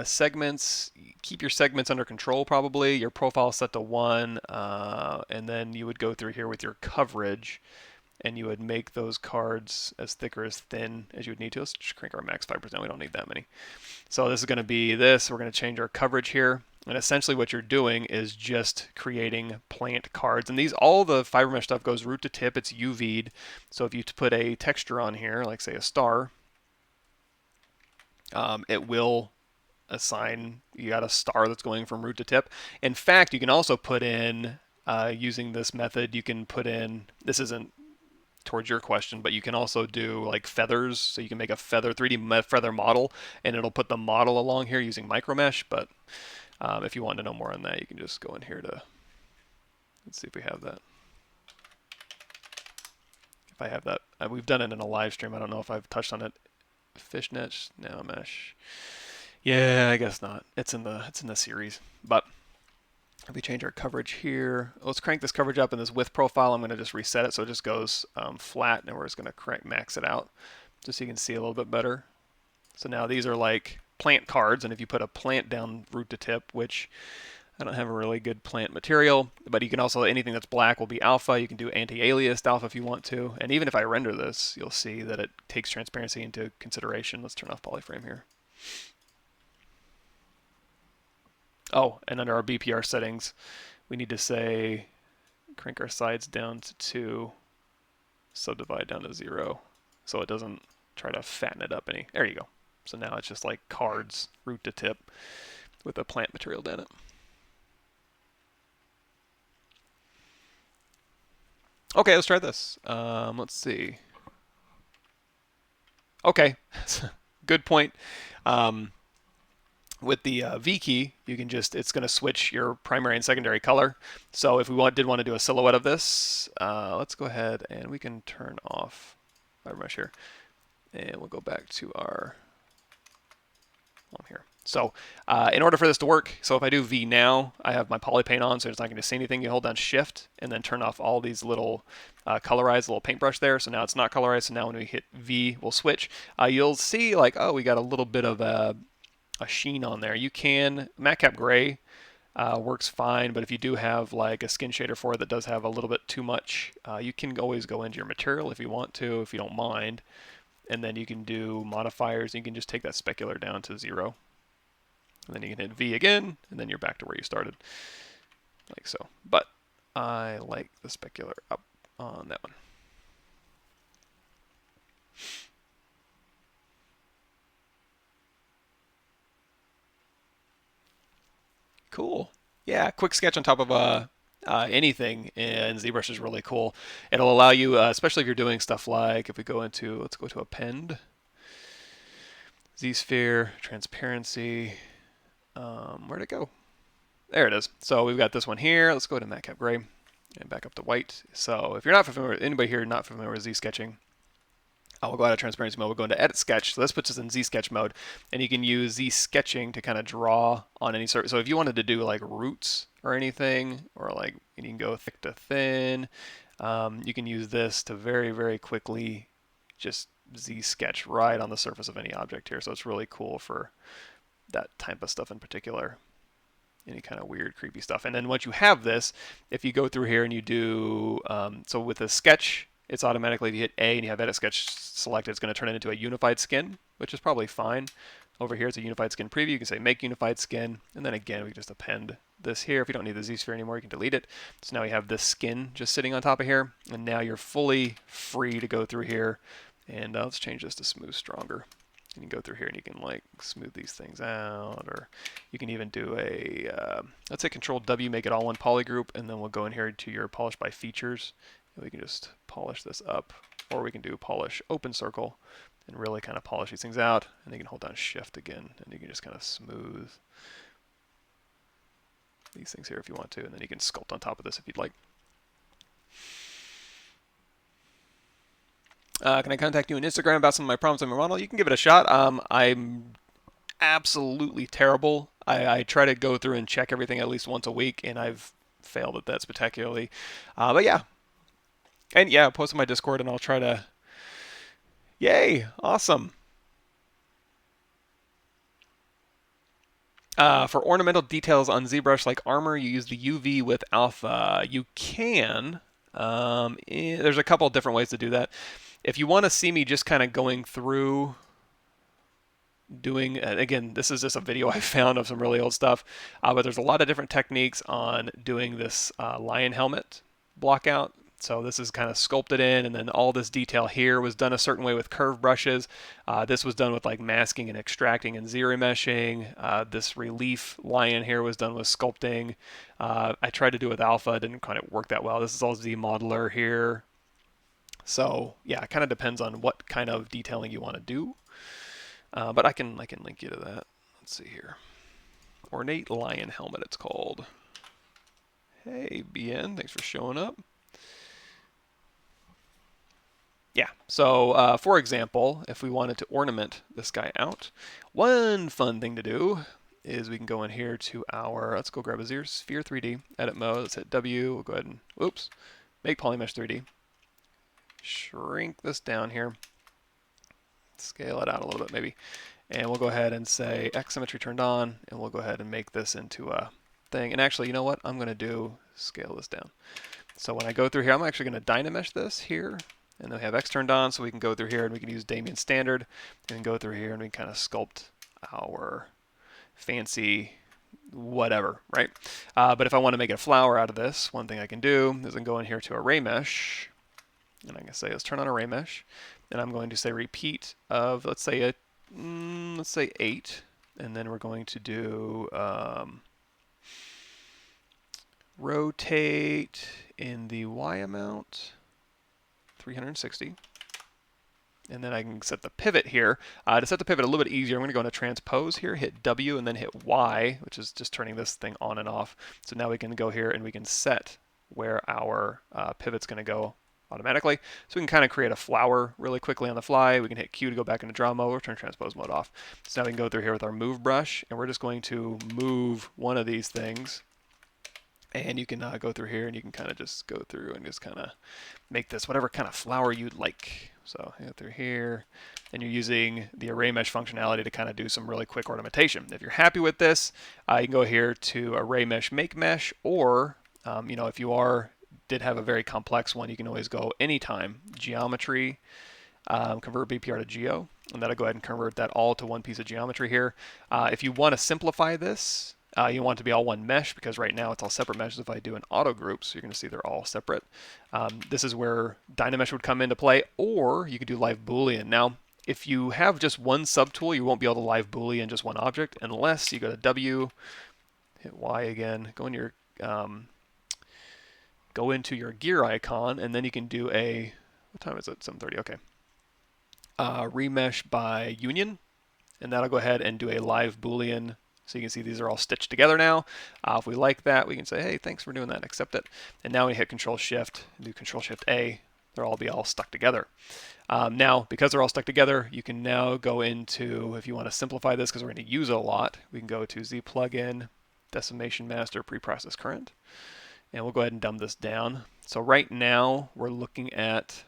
segments. Keep your segments under control probably, your profile set to 1, and then you would go through here with your coverage, and you would make those cards as thick or as thin as you would need to. Let's just crank our max 5%, we don't need that many. So this is going to be this, we're going to change our coverage here. And essentially what you're doing is just creating plant cards. And all the fibermesh stuff goes root to tip. It's UV'd. So if you put a texture on here, like say a star, it will assign, you got a star that's going from root to tip. In fact, you can also put in, using this method, you can put in, this isn't towards your question, but you can also do like feathers. So you can make a 3D feather model, and it'll put the model along here using micromesh. But if you want to know more on that, you can just go in here to, let's see if we have that. If I have that, we've done it in a live stream. I don't know if I've touched on it. Fishnets, nanomesh. Yeah, I guess not. It's in the series. But if we change our coverage here, let's crank this coverage up in this width profile. I'm going to just reset it so it just goes flat, and we're just going to max it out just so you can see a little bit better. So now these are like plant cards, and if you put a plant down root to tip, which I don't have a really good plant material, but you can also, anything that's black will be alpha. You can do anti-aliased alpha if you want to, and even if I render this, you'll see that it takes transparency into consideration. Let's turn off polyframe here. Oh, and under our BPR settings, we need to say crank our sides down to 2, subdivide down to 0, so it doesn't try to fatten it up any. There you go. So now it's just like cards, root to tip, with a plant material down it. Okay, let's try this. Let's see. Okay, good point. With the V key, you can just, it's going to switch your primary and secondary color. So if we did want to do a silhouette of this, let's go ahead and we can turn off fibermesh here. And we'll go back to our, here. So in order for this to work, so if I do V now, I have my polypaint on, so it's not going to see anything. You hold down Shift and then turn off all these little colorized little paintbrush there. So now it's not colorized. So now when we hit V, we'll switch. You'll see like, oh, we got a little bit of a sheen on there. You can, matcap gray works fine, but if you do have like a skin shader for it that does have a little bit too much, you can always go into your material if you want to, if you don't mind. And then you can do modifiers. You can just take that specular down to 0. And then you can hit V again, and then you're back to where you started, like so. But I like the specular up on that one. Cool. Yeah, quick sketch on top of anything in ZBrush is really cool. It'll allow you, especially if you're doing stuff like, if we go into, let's go to append, Z-sphere, transparency, where'd it go? There it is. So we've got this one here. Let's go to matcap gray and back up to white. So if you're not familiar, anybody here not familiar with Z-sketching, we'll go out of transparency mode. We'll go into edit sketch. So this puts us in Z-sketch mode, and you can use Z-sketching to kind of draw on any sort. So if you wanted to do like roots or anything, or like you can go thick to thin, you can use this to very, very quickly just Z-sketch right on the surface of any object here. So it's really cool for that type of stuff in particular. Any kind of weird, creepy stuff. And then once you have this, if you go through here and you do, so with a sketch, it's automatically, if you hit A and you have edit sketch selected, it's going to turn it into a unified skin, which is probably fine. Over here, it's a unified skin preview. You can say make unified skin, and then again, we can just append this here. If you don't need the Z-sphere anymore, you can delete it. So now we have this skin just sitting on top of here, and now you're fully free to go through here. And let's change this to smooth stronger. You can go through here and you can like smooth these things out, or you can even do a, let's say Control W, make it all one poly group, and then we'll go in here to your polish by features. And we can just polish this up, or we can do polish open circle and really kind of polish these things out. And you can hold down Shift again, and you can just kind of smooth these things here if you want to, and then you can sculpt on top of this if you'd like. Can I contact you on Instagram about some of my problems on my model? You can give it a shot. I'm absolutely terrible. I try to go through and check everything at least once a week, and I've failed at that spectacularly. But yeah. And yeah, post on my Discord, and I'll try to... Yay! Awesome! For ornamental details on ZBrush like armor, you use the UV with alpha. You can. There's a couple of different ways to do that. If you want to see me just kind of going through doing, again, this is just a video I found of some really old stuff, but there's a lot of different techniques on doing this lion helmet block out. So this is kind of sculpted in, and then all this detail here was done a certain way with curved brushes. This was done with like masking and extracting and Z-remeshing. This relief lion here was done with sculpting. I tried to do it with alpha, it didn't kind of work that well. This is all Z-modeler here. So yeah, it kind of depends on what kind of detailing you want to do. But I can link you to that. Let's see here. Ornate lion helmet, it's called. Hey, BN, thanks for showing up. Yeah, so for example, if we wanted to ornament this guy out, one fun thing to do is we can go in here to our, let's go grab a Sphere 3D, edit mode, let's hit W, we'll go ahead and, whoops, make polymesh 3D. Shrink this down here, scale it out a little bit maybe, and we'll go ahead and say X symmetry turned on, and we'll go ahead and make this into a thing. And actually, you know what, I'm going to do, scale this down. So when I go through here, I'm actually going to dynamesh this here, and then we have X turned on, so we can go through here and we can use Damien standard, and go through here and we can kind of sculpt our fancy whatever, right? But if I want to make a flower out of this, one thing I can do is I can go in here to array mesh, and I can say, let's turn on array mesh, and I'm going to say repeat of, let's say 8, and then we're going to do rotate in the Y amount 360. And then I can set the pivot here. To set the pivot a little bit easier, I'm going to go into transpose here, hit W, and then hit Y, which is just turning this thing on and off. So now we can go here and we can set where our pivot's going to go automatically. So we can kind of create a flower really quickly on the fly. We can hit Q to go back into draw mode or turn transpose mode off. So now we can go through here with our move brush, and we're just going to move one of these things. And you can go through here and you can kind of just go through and just kind of make this whatever kind of flower you'd like. So go through here, and you're using the array mesh functionality to kind of do some really quick ornamentation. If you're happy with this, you can go here to array mesh make mesh, or if you did have a very complex one, you can always go anytime geometry, convert BPR to geo, and that'll go ahead and convert that all to one piece of geometry here. If you want to simplify this, you want it to be all one mesh, because right now it's all separate meshes. If I do an auto group, so you're going to see they're all separate. This is where Dynamesh would come into play, or you could do live Boolean. Now, if you have just one subtool, you won't be able to live Boolean just one object, unless you go to W, hit Y again, go into your gear icon, and then you can do a, what time is it? 7:30. Okay. Remesh by union, and that'll go ahead and do a live Boolean. So you can see these are all stitched together now. If we like that, we can say, hey, thanks for doing that, accept it. And now we hit Control-Shift, do Control-Shift-A. They'll all be all stuck together. Now, because they're all stuck together, you can now go into, if you want to simplify this, because we're going to use it a lot, we can go to Z plugin, decimation master, preprocess current. And we'll go ahead and dumb this down. So right now, we're looking at,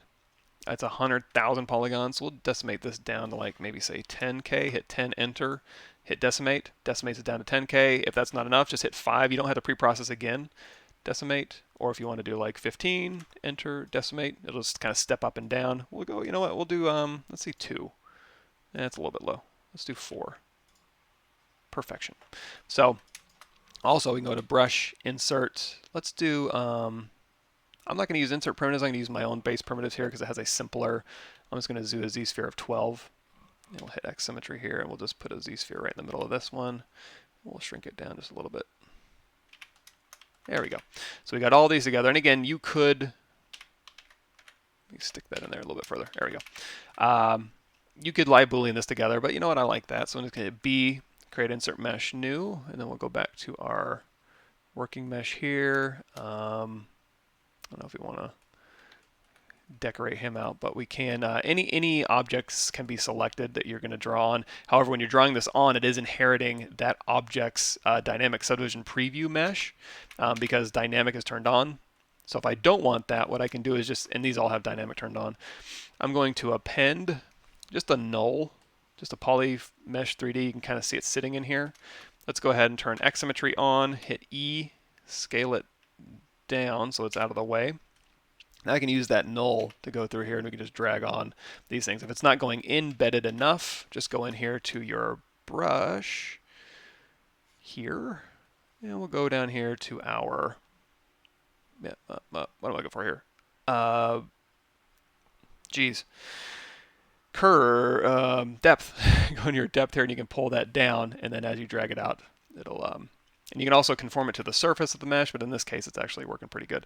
it's 100,000 polygons. So we'll decimate this down to like maybe say 10K, hit 10, enter. Hit decimate, decimates it down to 10K. If that's not enough, just hit 5. You don't have to pre-process again, decimate. Or if you want to do like 15, enter, decimate. It'll just kind of step up and down. We'll go, you know what, we'll do, let's see, 2. That's a little bit low. Let's do 4. Perfection. So also we can go to brush, insert. Let's do, I'm not going to use insert primitives. I'm going to use my own base primitives here because it has a simpler, I'm just going to do a z-sphere of 12. And we'll hit X symmetry here, and we'll just put a z-sphere right in the middle of this one. We'll shrink it down just a little bit. There we go. So we got all these together. And again, you could, let me stick that in there a little bit further. There we go. You could live Boolean this together, but you know what? I like that. So I'm just going to hit B, create insert mesh new, and then we'll go back to our working mesh here. I don't know if we want to decorate him out, but we can, any objects can be selected that you're going to draw on. However, when you're drawing this on, it is inheriting that object's dynamic subdivision preview mesh because dynamic is turned on. So if I don't want that, what I can do is just, and these all have dynamic turned on, I'm going to append just a null, just a polymesh 3D. You can kind of see it sitting in here. Let's go ahead and turn X symmetry on, hit E, scale it down so it's out of the way. Now I can use that null to go through here, and we can just drag on these things. If it's not going embedded enough, just go in here to your brush here, and we'll go down here to our, what am I looking for here? Depth. Go in your depth here, and you can pull that down, and then as you drag it out, it'll, and you can also conform it to the surface of the mesh, but in this case, it's actually working pretty good.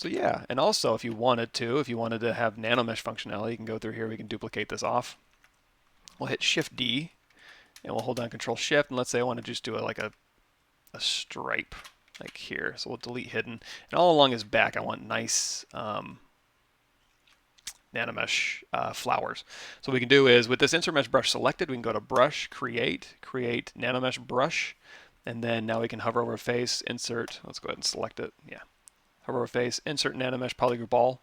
So yeah, and also if you wanted to have nanomesh functionality, you can go through here, we can duplicate this off. We'll hit Shift D, and we'll hold down Control Shift, and let's say I want to just do like a stripe, like here. So we'll delete hidden, and all along his back I want nice nanomesh flowers. So what we can do is, with this insert mesh brush selected, we can go to Brush, Create Nanomesh Brush, and then now we can hover over face, insert, let's go ahead and select it, yeah. Hover over face, insert nanomesh polygroup all,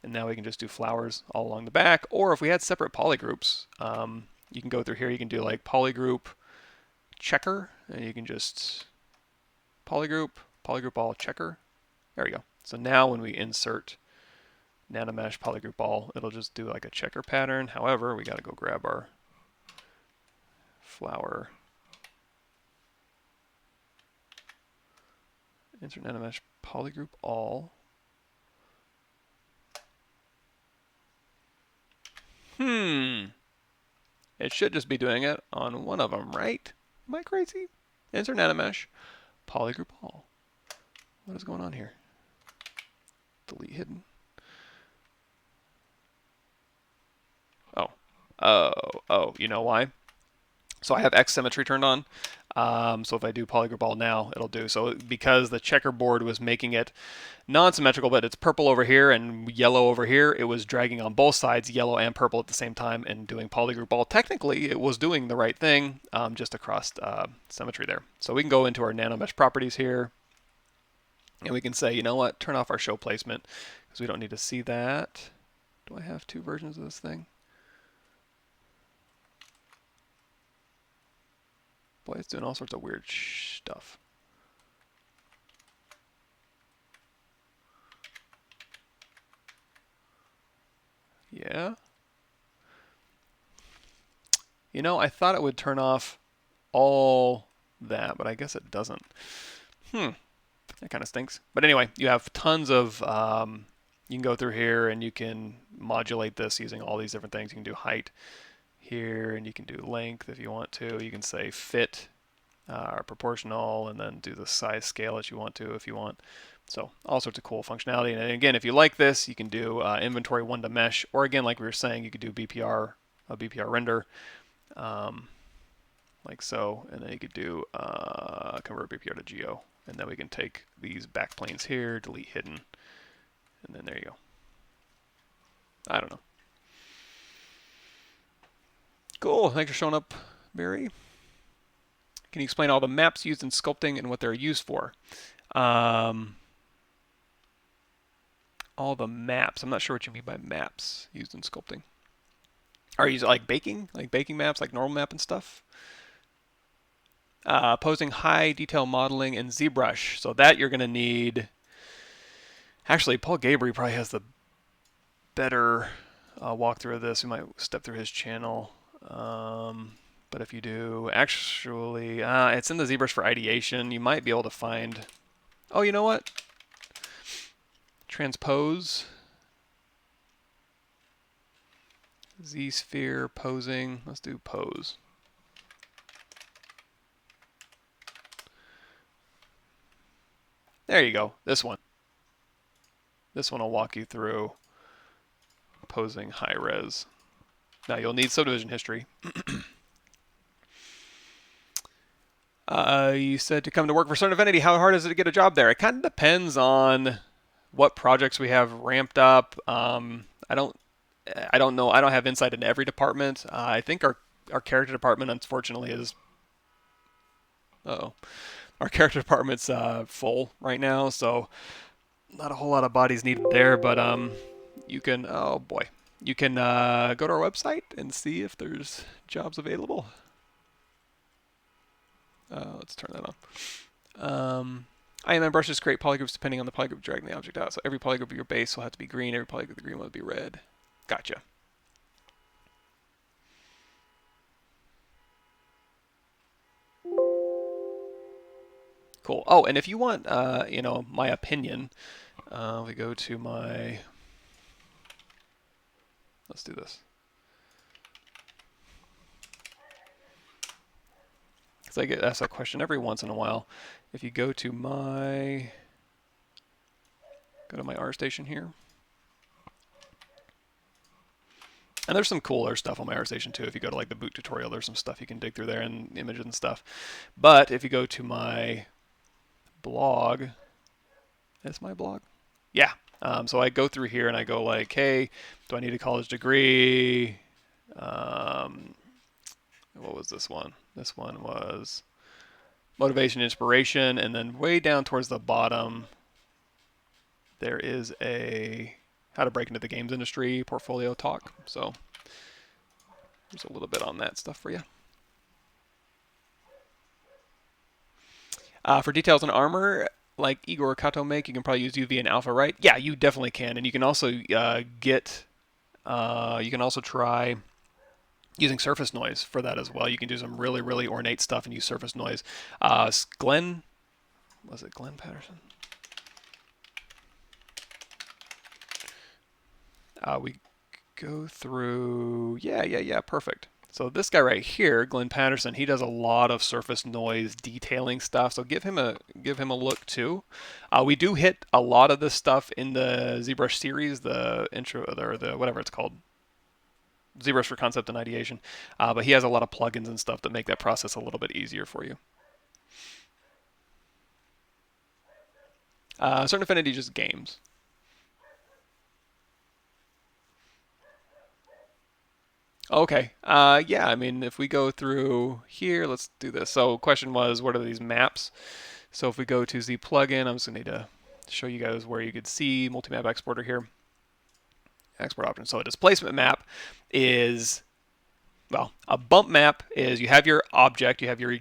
and now we can just do flowers all along the back. Or if we had separate polygroups, you can go through here, you can do like polygroup checker, and you can just polygroup all checker. There we go. So now when we insert nanomesh polygroup all, it'll just do like a checker pattern. However, we got to go grab our flower Insert nanomesh polygroup all. It should just be doing it on one of them, right? Am I crazy? Insert nanomesh polygroup all. What is going on here? Delete hidden. Oh, you know why? So I have X symmetry turned on. So if I do polygroup all now, it'll do. So because the checkerboard was making it non-symmetrical, but it's purple over here and yellow over here, it was dragging on both sides, yellow and purple at the same time, and doing polygroup all. Technically, it was doing the right thing, just across symmetry there. So we can go into our nanomesh properties here, and we can say, you know what, turn off our show placement, because we don't need to see that. Do I have two versions of this thing? Boy, it's doing all sorts of weird stuff. Yeah. You know, I thought it would turn off all that, but I guess it doesn't. That kind of stinks. But anyway, you have tons of, you can go through here and you can modulate this using all these different things. You can do height here, and you can do length if you want to. You can say fit or proportional, and then do the size scale that you want to if you want. So all sorts of cool functionality. And again, if you like this, you can do inventory one to mesh, or again, like we were saying, you could do BPR, a BPR render, like so, and then you could do convert BPR to geo, and then we can take these back planes here, delete hidden, and then there you go. I don't know. Cool. Thanks for showing up, Barry. Can you explain all the maps used in sculpting and what they're used for? All the maps. I'm not sure what you mean by maps used in sculpting. Are you like baking maps, like normal map and stuff? Posing high detail modeling in ZBrush. So that you're going to need. Actually, Paul Gabry probably has the better walkthrough of this. We might step through his channel. But if you do, actually, it's in the ZBrush for ideation. You might be able to find. Oh, you know what? Transpose. Z-sphere posing. Let's do pose. There you go. This one. This one will walk you through posing high res. Now you'll need subdivision history. You said to come to work for Certain Affinity. How hard is it to get a job there? It kind of depends on what projects we have ramped up. I don't know. I don't have insight into every department. I think our character department, unfortunately, is. Our character department's full right now, so not a whole lot of bodies needed there. But you can. Oh boy, you can go to our website and see if there's jobs available. Let's turn that on. IMM brushes create polygroups depending on the polygroup dragging the object out. So every polygroup of your base will have to be green. Every polygroup of the green one will be red. Gotcha. Cool. Oh, and if you want, you know, my opinion, we go to my. Let's do this. Because I get asked that question every once in a while. If you go to my ArtStation here. And there's some cooler stuff on my ArtStation too. If you go to like the boot tutorial, there's some stuff you can dig through there and images and stuff. But if you go to my blog, that's my blog? Yeah. So I go through here and I go like, hey, do I need a college degree? What was this one? This one was motivation, inspiration, and then way down towards the bottom, there is a how to break into the games industry portfolio talk. So there's a little bit on that stuff for you. For details on armor, like Igor Kato make, you can probably use UV and alpha, right? Yeah, you definitely can, and you can also you can also try using surface noise for that as well. You can do some really, really ornate stuff and use surface noise. Glenn Was it Glenn Patterson? We go through, yeah, perfect. So this guy right here, Glenn Patterson, he does a lot of surface noise detailing stuff. So give him a look too. We do hit a lot of this stuff in the ZBrush series, the intro or the whatever it's called, ZBrush for Concept and Ideation. But he has a lot of plugins and stuff that make that process a little bit easier for you. Certain Affinity, just games. Okay. Yeah, I mean, if we go through here, let's do this. So question was, what are these maps? So if we go to Z plugin, I'm just going to need to show you guys where you could see multi-map exporter here. Export option. So a displacement map is, well, a bump map is you have your object, you have your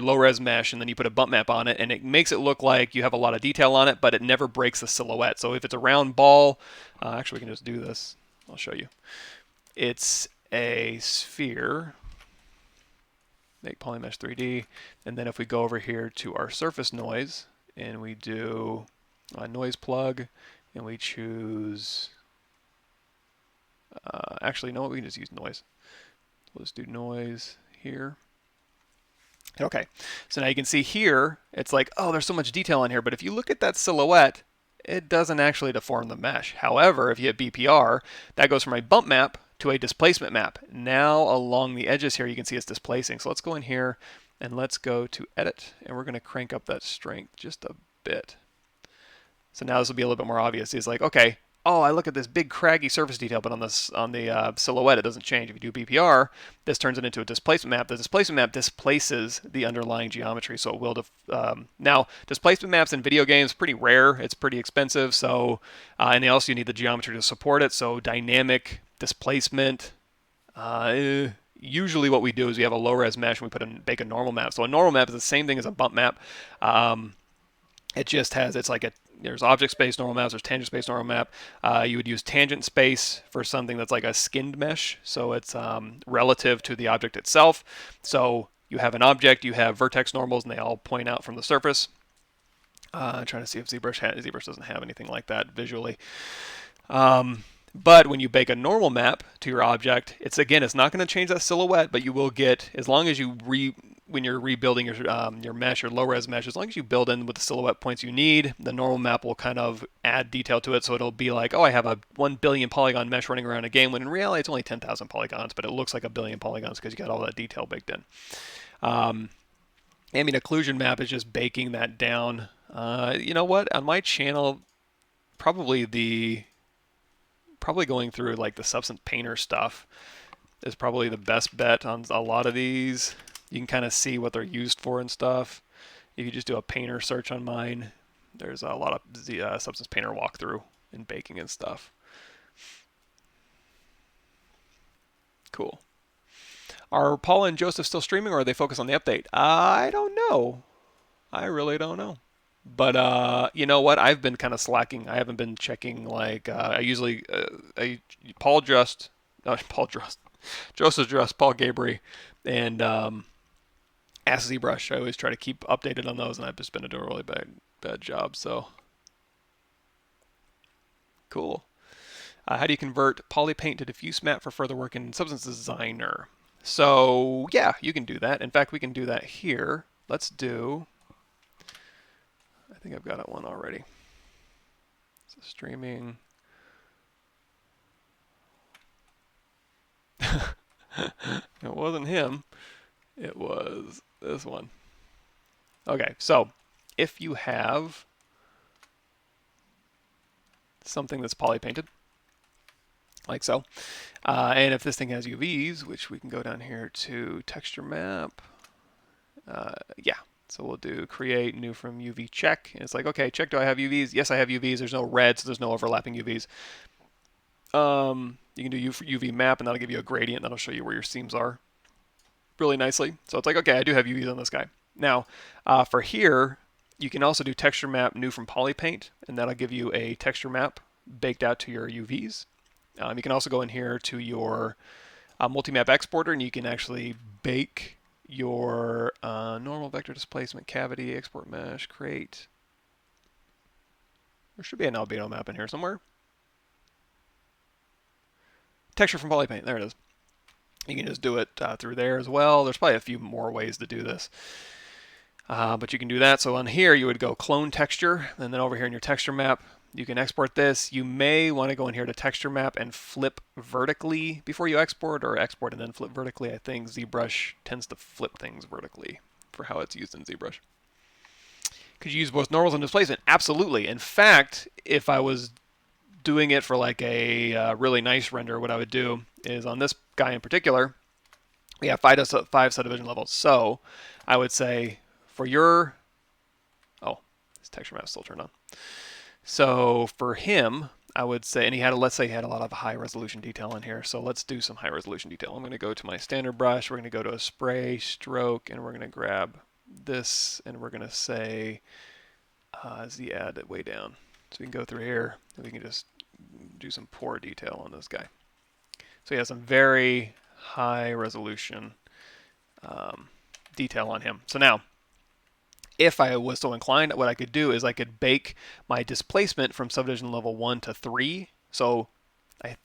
low-res mesh, and then you put a bump map on it, and it makes it look like you have a lot of detail on it, but it never breaks the silhouette. So if it's a round ball, actually we can just do this. I'll show you. It's a sphere. Make polymesh 3D, and then if we go over here to our surface noise, and we do a noise plug, and we choose, actually, no, we can just use noise. Let's do noise here. Okay, so now you can see here, it's like, oh, there's so much detail on here, but if you look at that silhouette, it doesn't actually deform the mesh. However, if you hit BPR, that goes from a bump map to a displacement map. Now along the edges here, you can see it's displacing. So let's go in here and let's go to edit, and we're going to crank up that strength just a bit. So now this will be a little bit more obvious. It's like, okay, oh, I look at this big craggy surface detail, but on the silhouette, it doesn't change. If you do BPR, this turns it into a displacement map. The displacement map displaces the underlying geometry, so it will. Now, displacement maps in video games pretty rare. It's pretty expensive, so and also you need the geometry to support it. So dynamic displacement. Usually, what we do is we have a low-res mesh and we bake a normal map. So a normal map is the same thing as a bump map. It just has, it's like there's object space normal maps, there's tangent space normal map. You would use tangent space for something that's like a skinned mesh, so it's relative to the object itself. So you have an object, you have vertex normals, and they all point out from the surface. I'm trying to see if ZBrush doesn't have anything like that visually. But when you bake a normal map to your object, it's not going to change that silhouette, but you will get, as long as when you're rebuilding your mesh, your low-res mesh, as long as you build in with the silhouette points you need, the normal map will kind of add detail to it. So it'll be like, oh, I have a 1 billion polygon mesh running around a game, when in reality it's only 10,000 polygons, but it looks like a billion polygons because you got all that detail baked in. Ambient occlusion map is just baking that down. You know what? On my channel, probably going through like the Substance Painter stuff is probably the best bet on a lot of these. You can kind of see what they're used for and stuff. If you just do a Painter search on mine, there's a lot of the Substance Painter walkthrough and baking and stuff. Cool. Are Paula and Joseph still streaming, or are they focused on the update? I don't know. I really don't know. But you know what? I've been kind of slacking. I haven't been checking like I usually Joseph Drust, Paul Gabry, and Ask ZBrush. I always try to keep updated on those, and I've just been doing a really bad job. So cool. How do you convert polypaint to diffuse map for further work in Substance Designer? So yeah, you can do that. In fact, we can do that here. Let's do. I think I've got it one already. So streaming. It wasn't him. It was this one. Okay, so if you have something that's polypainted, like so, and if this thing has UVs, which we can go down here to texture map, yeah. So we'll do create new from UV check. And it's like, okay, check, do I have UVs? Yes, I have UVs. There's no red, so there's no overlapping UVs. You can do UV map, and that'll give you a gradient. That'll show you where your seams are really nicely. So it's like, okay, I do have UVs on this guy. Now, for here, you can also do texture map new from polypaint, and that'll give you a texture map baked out to your UVs. You can also go in here to your multi-map exporter, and you can actually bake your normal vector displacement, cavity, export mesh, create. There should be an albedo map in here somewhere. Texture from polypaint, there it is. You can just do it through there as well. There's probably a few more ways to do this. But you can do that. So on here, you would go clone texture, and then over here in your texture map, you can export this. You may want to go in here to texture map and flip vertically before you export, or export and then flip vertically. I think ZBrush tends to flip things vertically for how it's used in ZBrush. Could you use both normals and displacement? Absolutely. In fact, if I was doing it for like a really nice render, what I would do is on this guy in particular, we have 5 subdivision levels. So I would say for your, oh, this texture map is still turned on. So for him, I would say, and he had, let's say he had a lot of high resolution detail in here. So let's do some high resolution detail. I'm going to go to my standard brush. We're going to go to a spray stroke, and we're going to grab this, and we're going to say Z add it way down. So we can go through here, and we can just do some poor detail on this guy. So he has some very high resolution detail on him. So now, if I was so inclined, what I could do is I could bake my displacement from subdivision level 1 to 3. So,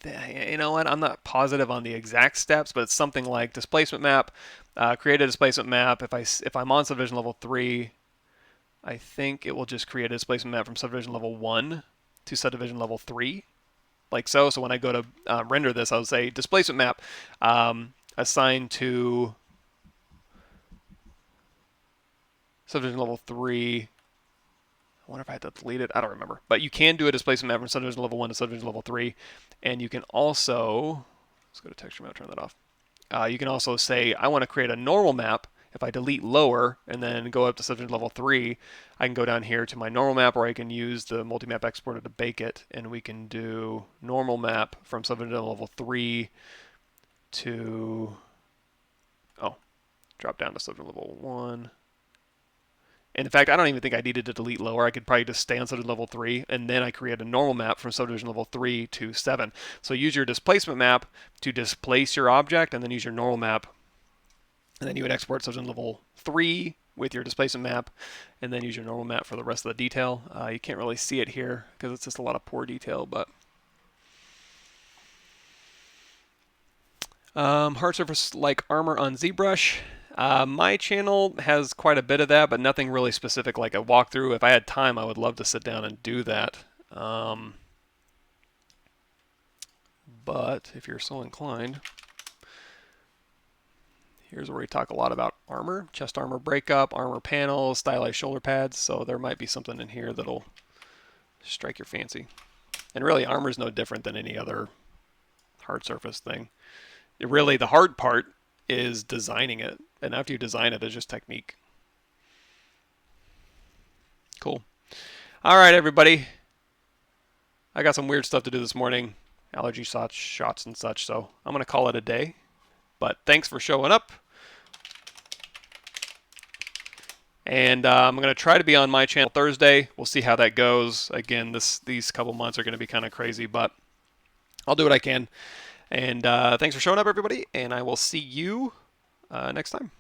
you know what, I'm not positive on the exact steps, but it's something like displacement map, create a displacement map. If I'm on subdivision level 3, I think it will just create a displacement map from subdivision level 1 to subdivision level 3, like so. So when I go to render this, I'll say displacement map assigned to subdivision level 3. I wonder if I had to delete it. I don't remember. But you can do a displacement map from subdivision level 1 to subdivision level 3. And you can also, let's go to texture map, turn that off. You can also say, I want to create a normal map. If I delete lower and then go up to subdivision level 3, I can go down here to my normal map, or I can use the multi-map exporter to bake it. And we can do normal map from subdivision level 3 to, oh, drop down to subdivision level 1. And in fact, I don't even think I needed to delete lower. I could probably just stay on subdivision level 3, and then I create a normal map from subdivision level 3 to 7. So use your displacement map to displace your object, and then use your normal map. And then you would export subdivision level 3 with your displacement map, and then use your normal map for the rest of the detail. You can't really see it here because it's just a lot of poor detail, but hard surface like armor on ZBrush. My channel has quite a bit of that, but nothing really specific like a walkthrough. If I had time, I would love to sit down and do that. But if you're so inclined, here's where we talk a lot about armor, chest armor breakup, armor panels, stylized shoulder pads. So there might be something in here that'll strike your fancy. And really, armor is no different than any other hard surface thing. Really, the hard part is designing it. And after you design it, it's just technique. Cool. All right, everybody. I got some weird stuff to do this morning. Allergy shots and such. So I'm going to call it a day. But thanks for showing up. And I'm going to try to be on my channel Thursday. We'll see how that goes. Again, these couple months are going to be kind of crazy, but I'll do what I can. And thanks for showing up, everybody. And I will see you next time.